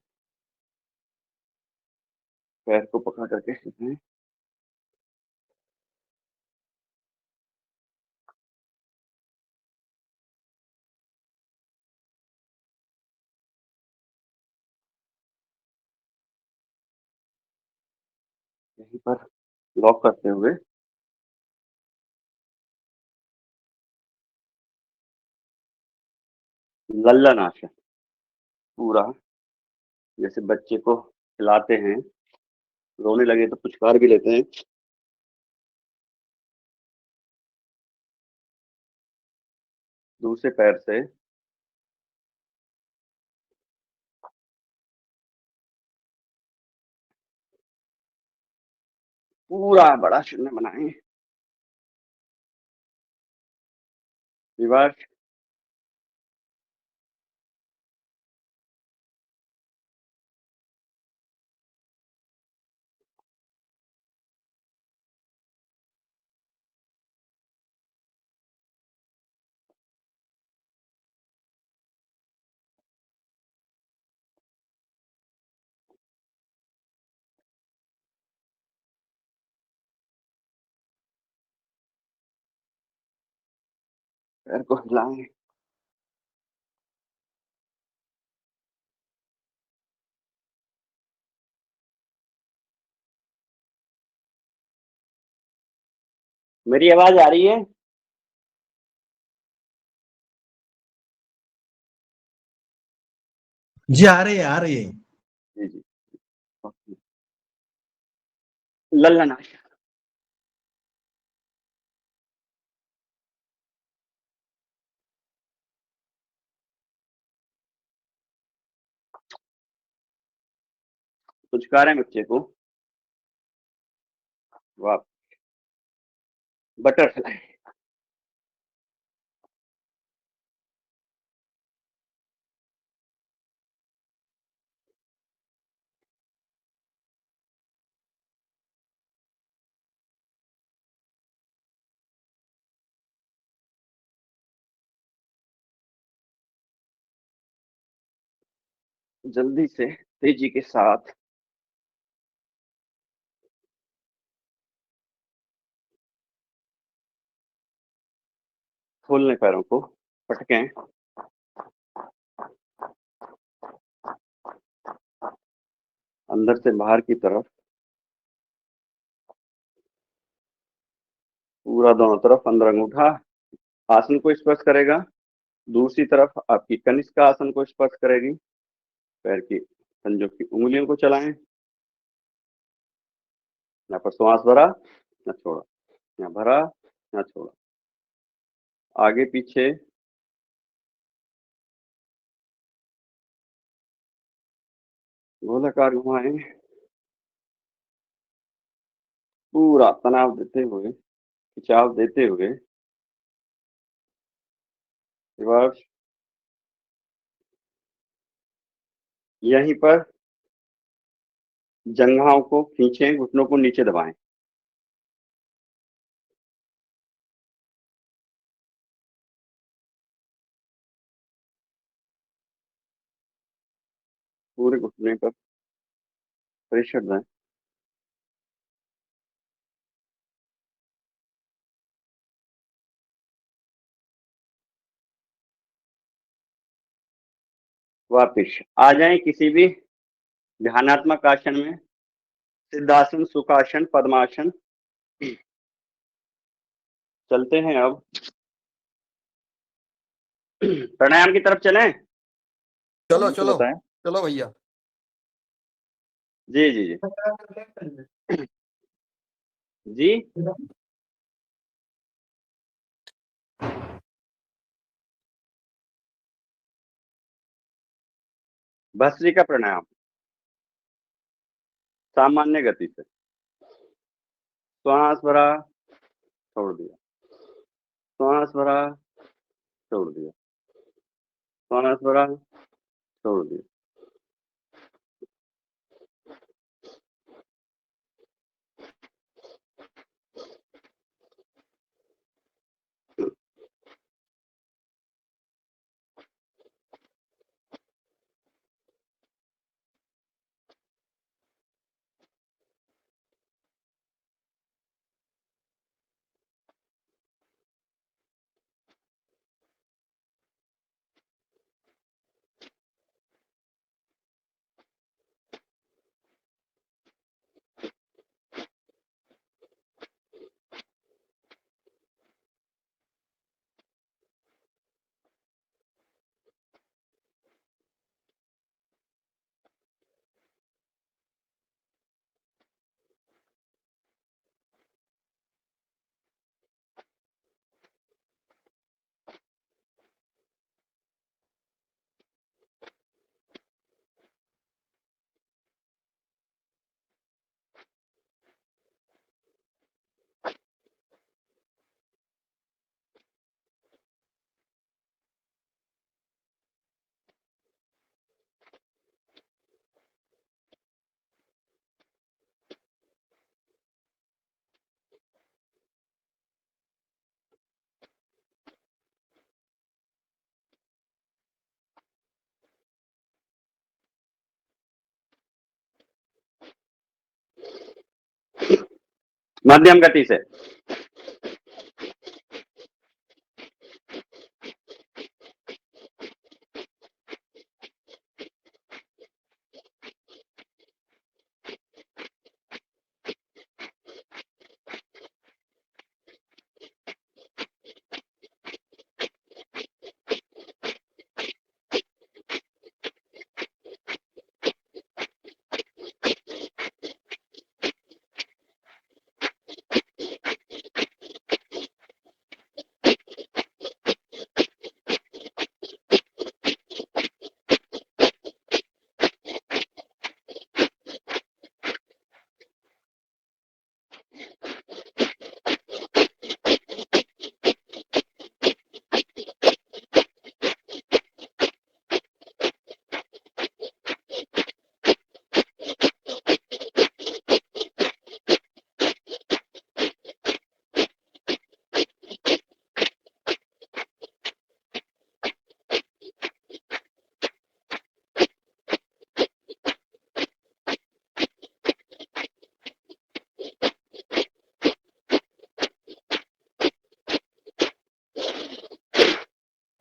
पैर को पकड़ करके सीखें। यहीं पर लॉक करते हुए लल्लन आसन पूरा, जैसे बच्चे को खिलाते हैं, रोने लगे तो पुचकार भी लेते हैं। दूसरे पैर से पूरा बड़ा शून्य बनाएं। रिवर्स। पैर को हिलाएं। मेरी आवाज आ रही है? जी आ रही है, आ रही है। जी जी। लल्लन आशा। पुचकारें बच्चे को। वाह। बटरफ्लाई। जल्दी से तेजी के साथ खोलने पैरों को, पटकें। अंदर से बाहर की तरफ, पूरा दोनों तरफ। अंदर अंगूठा आसन को स्पर्श करेगा, दूसरी तरफ आपकी कनिष्क आसन को स्पर्श करेगी। पैर की पंजों की उंगलियों को चलाएं। यहाँ पर श्वास भरा, न छोड़ा, यहाँ भरा, न छोड़ा, आगे पीछे। गोलाकार घुमाएं, पूरा तनाव देते हुए, खिंचाव देते हुए। रिवर्स। यहीं पर जंघाओं को खींचें, घुटनों को नीचे दबाएं। पूरे घुटने पर प्रेशर दें। वापिस आ जाएं किसी भी ध्यानात्मक आसन में, सिद्धासन, सुखासन, पद्मासन। चलते हैं अब प्राणायाम की तरफ चलें। चलो तो चलो बताएं। चलो भैया। जी जी जी। जी। भस्त्रिका प्राणायाम, सामान्य गति से। श्वास भरा, छोड़ दिया, श्वास भरा, छोड़ दिया, श्वास भरा, छोड़ दिया। मध्यम गति से।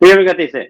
तीव्र गति से।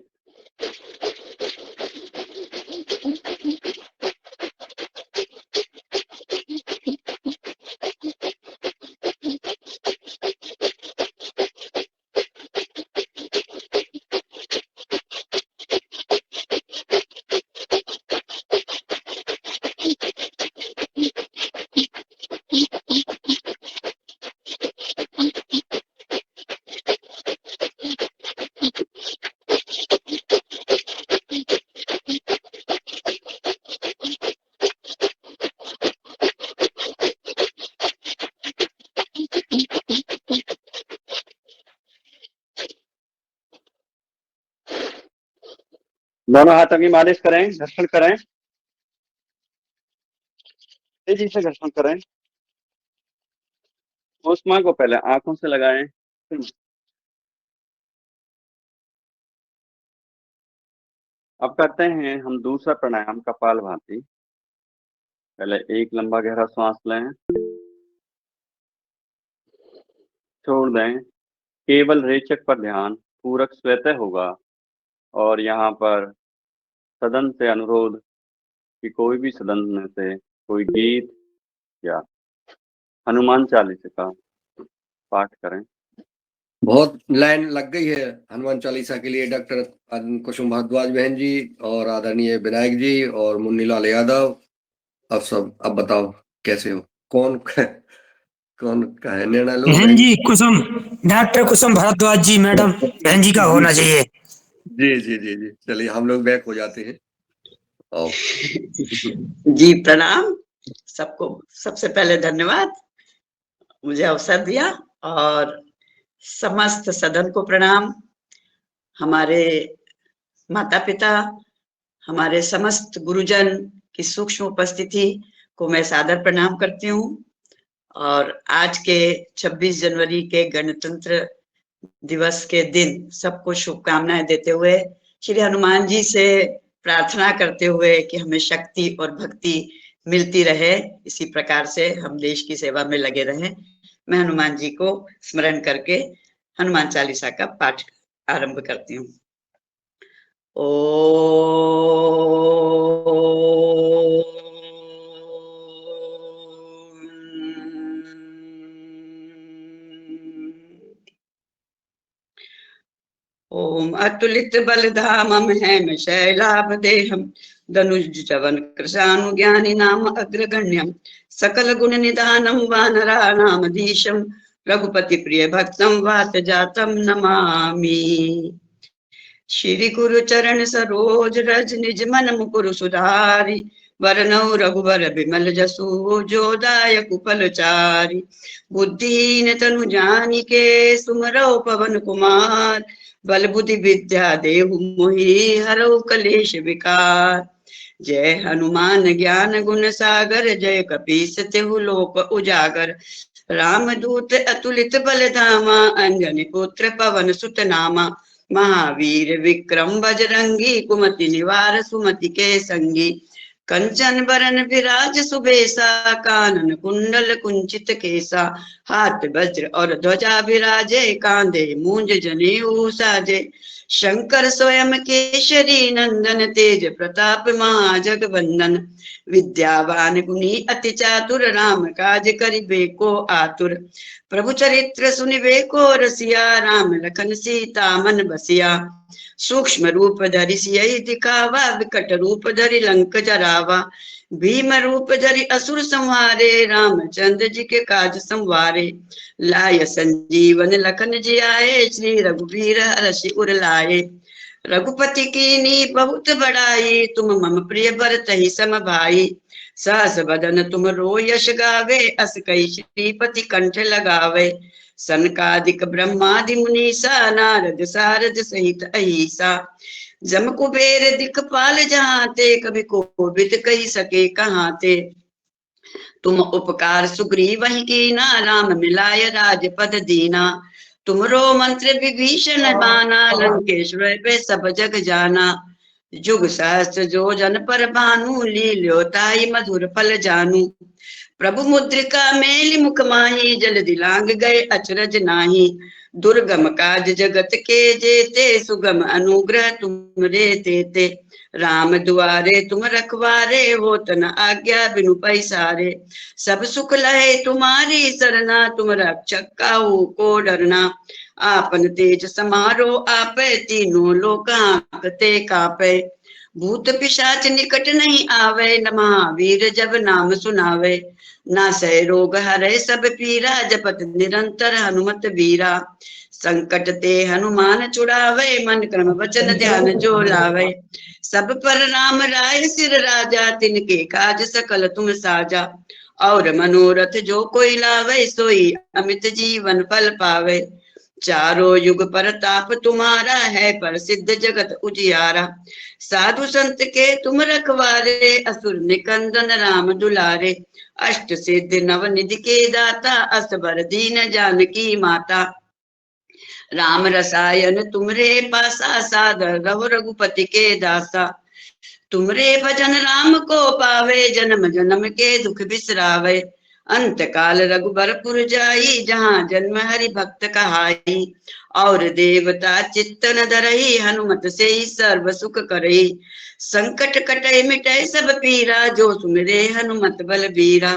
दोनों हाथों की मालिश करें, घर्षण करें, तेजी से घर्षण करें। ऊष्मा को पहले आंखों से लगाएं, अब करते हैं हम दूसरा प्राणायाम कपालभाति। पहले एक लंबा गहरा सांस लें, छोड़ दें, केवल रेचक पर ध्यान, पूरक स्वतः होगा। और यहाँ पर सदन से अनुरोध कि कोई भी सदन में से कोई गीत या हनुमान चालीसा का पाठ करें। बहुत लाइन लग गई है हनुमान चालीसा के लिए डॉक्टर कुसुम भारद्वाज बहन जी और आदरणीय विनायक जी और मुन्नीलाल यादव। अब बताओ कैसे हो, कौन का है निर्णय लो। बहन जी कुसुम, डॉक्टर कुसुम भारद्वाज जी मैडम बहन जी का होना चाहिए। जी जी जी जी, चलिए हम लोग बैक हो जाते हैं। जी प्रणाम सबको। सबसे पहले धन्यवाद मुझे अवसर दिया, और समस्त सदन को प्रणाम। हमारे माता पिता, हमारे समस्त गुरुजन की सूक्ष्म उपस्थिति को मैं सादर प्रणाम करती हूँ। और आज के 26 जनवरी के गणतंत्र दिवस के दिन सबको शुभकामनाएं देते हुए, श्री हनुमान जी से प्रार्थना करते हुए कि हमें शक्ति और भक्ति मिलती रहे, इसी प्रकार से हम देश की सेवा में लगे रहें। मैं हनुमान जी को स्मरण करके हनुमान चालीसा का पाठ आरंभ करती हूँ। ओम अतुलित बलधामम हेम शैलाभ देहम धनुज जवन कृशानुज्ञानी नाम अग्रगण्यम सकल गुण निधानम वानराणामधीशम रघुपति प्रिय भक्तम वात जातम नमामि। श्री गुरु चरण सरोज रज निज मन मुकुर सुधारी वरनौ रघुबर बिमल जसु जो दायक फलचारी। बुद्धिहीन तनु जानिके सुमरौ पवन कुमार बल बुद्धि विद्या देहु मोहि हरौ कलेश विकार। जय हनुमान ज्ञान गुण सागर जय कपीस तिहु लोक उजागर। रामदूत अतुलित बल धामा अंजनी पुत्र पवन सुत नामा। महावीर विक्रम बजरंगी कुमति निवार सुमति के संगी। कंचन बरन विराज सुबेसा कानन कुंडल कुंचित केसा। हाथ वज्र और ध्वजा विराजे कांधे मूंज जनेऊ साजे। शंकर स्वयं केशरी नंदन तेज प्रताप महाजगवंदन। विद्यावान गुणी अति चातुर राम काज करिबे को आतुर। प्रभु चरित्र सुनिबे को रसिया राम लखन सीता मन बसिया। सूक्ष्म रूप धरि सियहि दिखावा विकट रूप धरि लंक जरावा। भीम रूप धरि असुर संहारे रामचंद्र जी के काज संवारे। लाय संजीवन लखन जियाए श्री रघुवीर हरषि उर लाए। रघुपति कीनी बहुत बड़ाई तुम मम प्रिय भरतहि सम भाई। सहस बदन तुम रो यश गावे अस कई श्रीपति कंठ लगावे। सनकादिक ब्रह्मादि मुनीसा नारद सारद सहित अहिसा। जम कुबेर दिखपाल जहाते कभी कोविद कही सके कहाते। तुम उपकार सुग्रीवहि कीना राम मिलाय राजपद दीना। तुमरो मंत्र विभीषण माना लंकेश्वर पे सब जग जाना। जुग सहस्त्र जो जन पर भानु लील्योताई मधुर फल जानू। प्रभु मुद्रिका मेलि मुख माही जल दिलांग गए अचरज नाही। दुर्गम काज जगत के जेते, सुगम अनुग्रह तुमरे तेते। राम दुआरे तुम रखवारे, होत न आज्ञा बिनु पैसारे। सब सुख लहे तुम्हारी सरना, तुम रक्षक काहू को डरना। आपन तेज समारो आपे, तीनों लोक हांकते कापे। भूत पिशाच निकट नहीं आवे, न महावीर जब नाम सुनावे। नासै रोग हरै सब पीरा, जपत निरंतर हनुमत बीरा। संकट ते हनुमान छुड़ावे, मन क्रम वचन ध्यान जो लावे। सब पर राम राय सिर राजा, तिनके काज सकल तुम साजा। और मनोरथ जो कोई लावे, सोई अमित जीवन फल पावे। चारों युग परताप तुम्हारा है, प्रसिद्ध जगत उजियारा। साधु संत के तुम रखवारे, असुर निकंदन राम दुलारे। अष्ट सिद्धि नव निधि के दाता, असबर दीन जानकी माता। राम रसायन तुमरे पासा, सादर रहो रघुपति के दासा। तुमरे भजन राम को पावे, जन्म जन्म के दुख बिसरावे। अंत काल रघुबरपुर जाई, जहाँ जन्म हरि भक्त कहाई। और देवता चित्त न धरई, हनुमत से ही सर्व सुख करई। संकट कटै मिटै सब पीरा, जो सुमिरे हनुमत बल बीरा।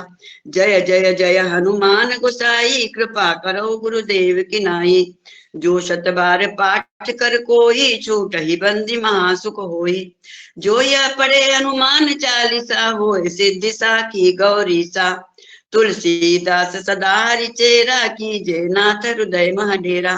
जय जय जय हनुमान गोसाई, कृपा करो गुरुदेव की नाई। जो शत बार पाठ कर कोई, छूट ही बंदी महासुख होई। जो यह पढ़े हनुमान चालीसा, होय सिद्धि साखी गौरी सा। तुलसीदास सदा हरिचेरा, कीजे नाथ हृदय मह डेरा।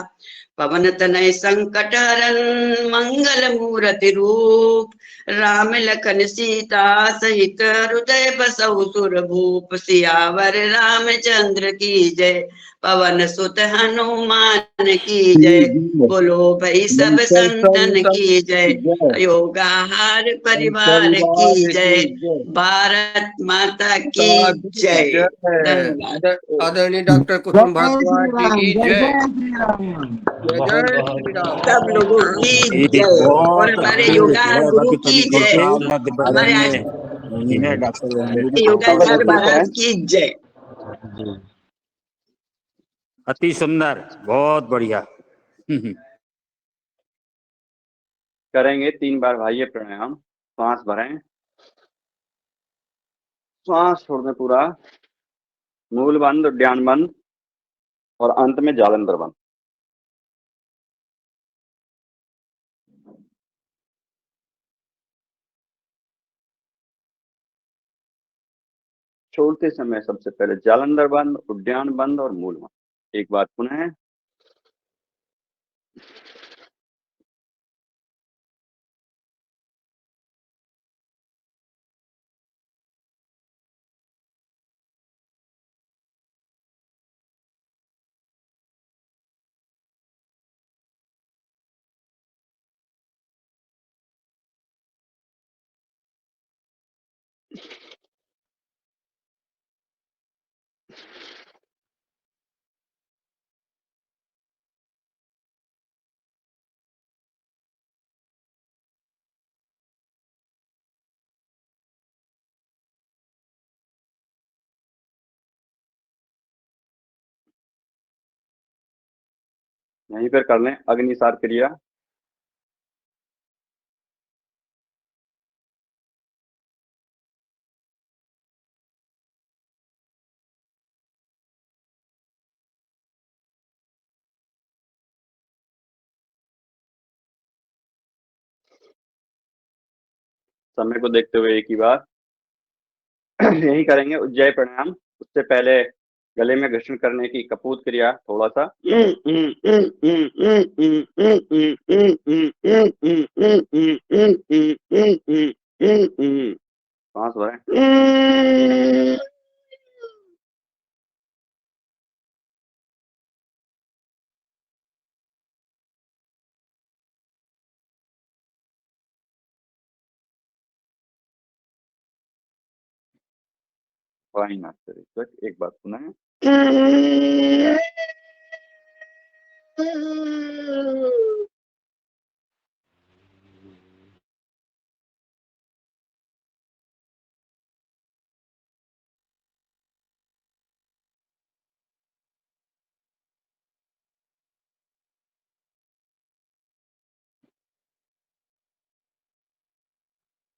पवन तनय संकट हरन, मंगल मूरति रूप। राम लखन सीता सहित, हृदय बसहु सुर भूप। सियावर रामचंद्र की जय, पवन सुत हनुमान की जय। बोलो भाई सब संतन की जय, योगाहार परिवार की जय। भारत माता की जय। धन्यवाद। आदरणीय डॉक्टर कुसुम भारद्वाज जी की जय जय। श्री राम। जय बहुत जय बहुत श्री राम। सब लोगों की जय, और हमारे योगाहार गुरु की जय। हमारे आज योगाचार्य महाराज की जय। अति सुंदर, बहुत बढ़िया। करेंगे 3 बार भाइये प्राणायाम। श्वास भरें, श्वास छोड़ने पूरा, मूल बंद, उद्यान बंद और अंत में जालंधर बंद। छोड़ते समय सबसे पहले जालंधर बंद, उद्यान बंद और मूल बंद। एक बार पुनः। यहीं पर कर लें अग्निसार क्रिया। समय को देखते हुए एक ही बार यही करेंगे उज्जय प्राणायाम। उससे पहले गले में घर्षण करने की कपूत क्रिया थोड़ा सा। सांस भरें। फाइन आफ्टर एक बार सुना है।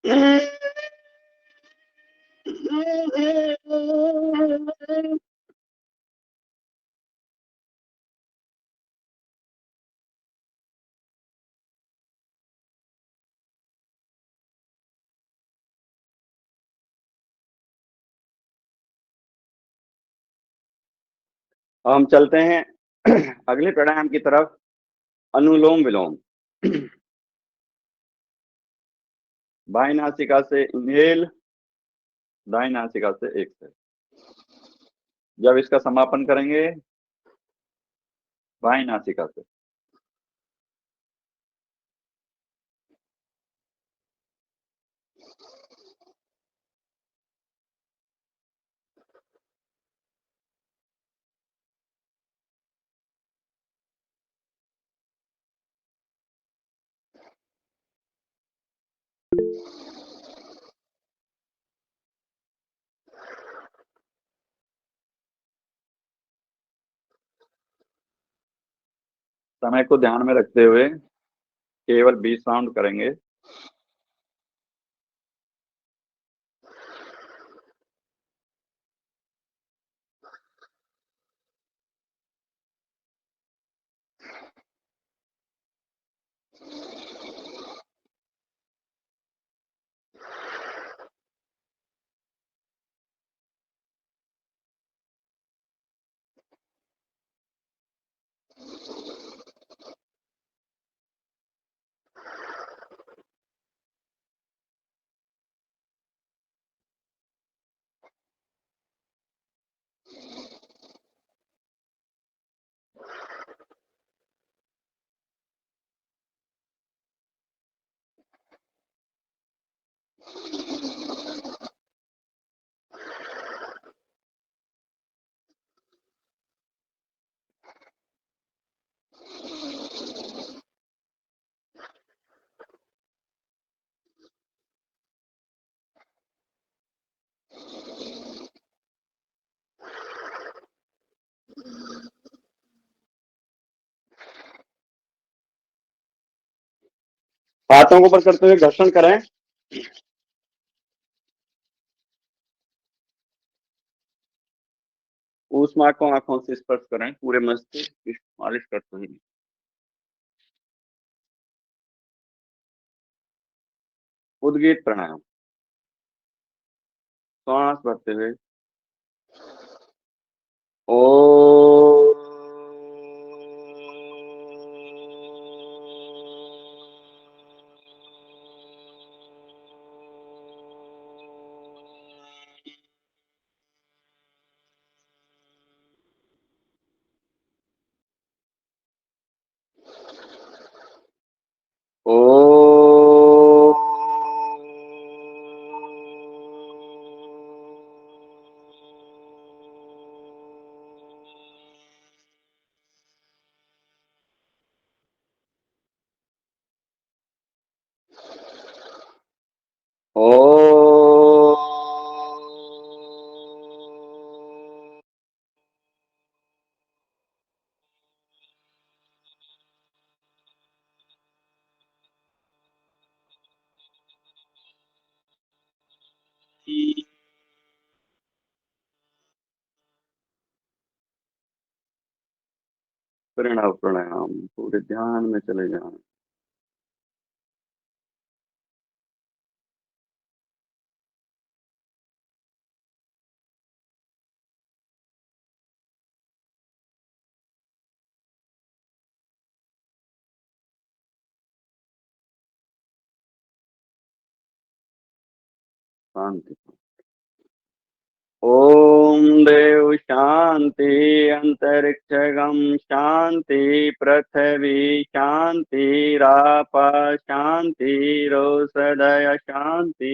हम चलते हैं अगले प्राणायाम की तरफ, अनुलोम विलोम। बाएं नासिका से इनहेल, दाएं नासिका से एक्सहेल। जब इसका समापन करेंगे बाएं नासिका से। समय को ध्यान में रखते हुए केवल 20 राउंड करेंगे। हाथों को ऊपर करते हुए घर्षण करें। ऊष्मा को आंखों से स्पर्श करें, पूरे मस्तिष्क की मालिश करते हुए। उद्गीत प्राणायाम। श्वास भरते हुए ओ प्रणव प्राणायाम। पूरे ध्यान में चले जाएं। शांति। ओम देव शांति, अंतरिक्षगम शांति, पृथ्वी शांति, राप शांति, रोषधय शांति,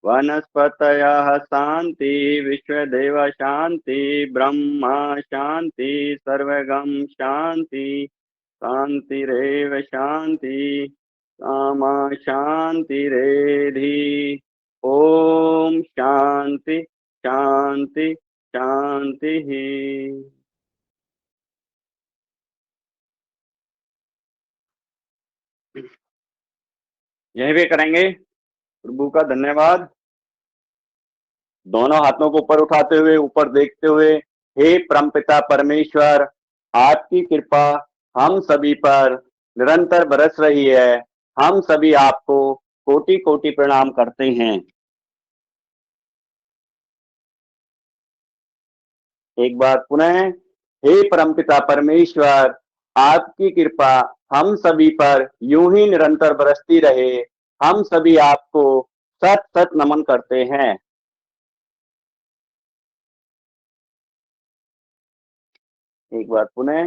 वनस्पतयः शांति, विश्वदेव शांति, ब्रह्मा शांति, सर्वगम शांति, शांतिरेव शांति, सामा शांतिरेधि। ओम शांति शांति शांति ही। यहीं पे करेंगे। प्रभु का धन्यवाद। दोनों हाथों को ऊपर उठाते हुए, ऊपर देखते हुए, हे परमपिता परमेश्वर, आपकी कृपा हम सभी पर निरंतर बरस रही है। हम सभी आपको कोटि कोटि प्रणाम करते हैं। एक बार पुनः, हे परमपिता परमेश्वर, आपकी कृपा हम सभी पर यूं ही निरंतर बरसती रहे। हम सभी आपको सत सत नमन करते हैं। एक बार पुनः,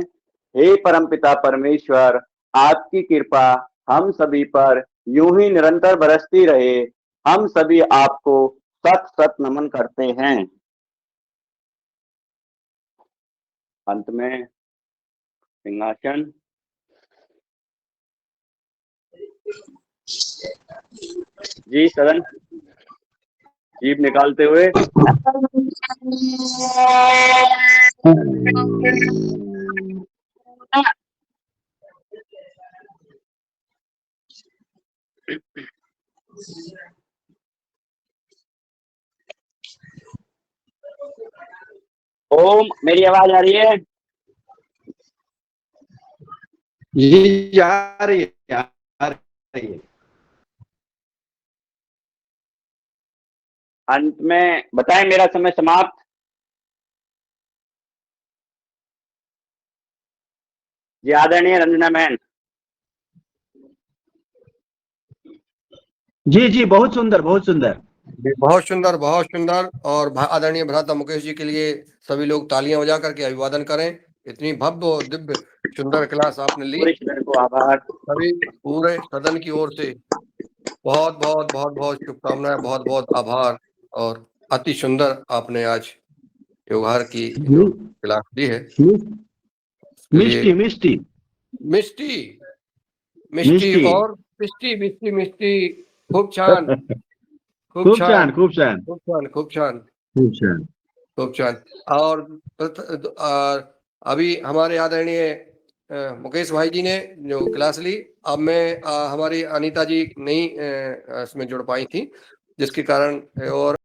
हे परमपिता परमेश्वर, आपकी कृपा हम सभी पर यूं ही निरंतर बरसती रहे। हम सभी आपको सत सत नमन करते हैं। अंत में सिंहासन। जी सदन, जीभ निकालते हुए। ओम, मेरी आवाज आ रही है? जी आ रही है, आ रही है। अंत में बताएं, मेरा समय समाप्त। जी आदरणीय रंजना बहन। जी जी, बहुत सुंदर, बहुत सुंदर। बहुत सुंदर, बहुत सुंदर। और आदरणीय भ्राता मुकेश जी के लिए सभी लोग तालियां बजा करके अभिवादन करें। इतनी भव्य और दिव्य सुंदर क्लास आपने ली। पूरे सदन को आभार। सभी पूरे सदन की ओर से बहुत बहुत बहुत बहुत शुभकामनाएं, बहुत बहुत आभार। और अति सुंदर आपने आज त्योहार की जो क्लास दी है, मिष्टी मिष्टी मिष्टी मिष्टी और मिष्टी मिष्टी मिष्टी। खूब छान, खूप छान, खूप छान, खूब छान, खूब छान, खूप छान। खूब छान। और अभी हमारे आदरणीय मुकेश भाई जी ने जो क्लास ली, अब मैं हमारी अनीता जी नहीं इसमें जुड़ पाई थी, जिसके कारण और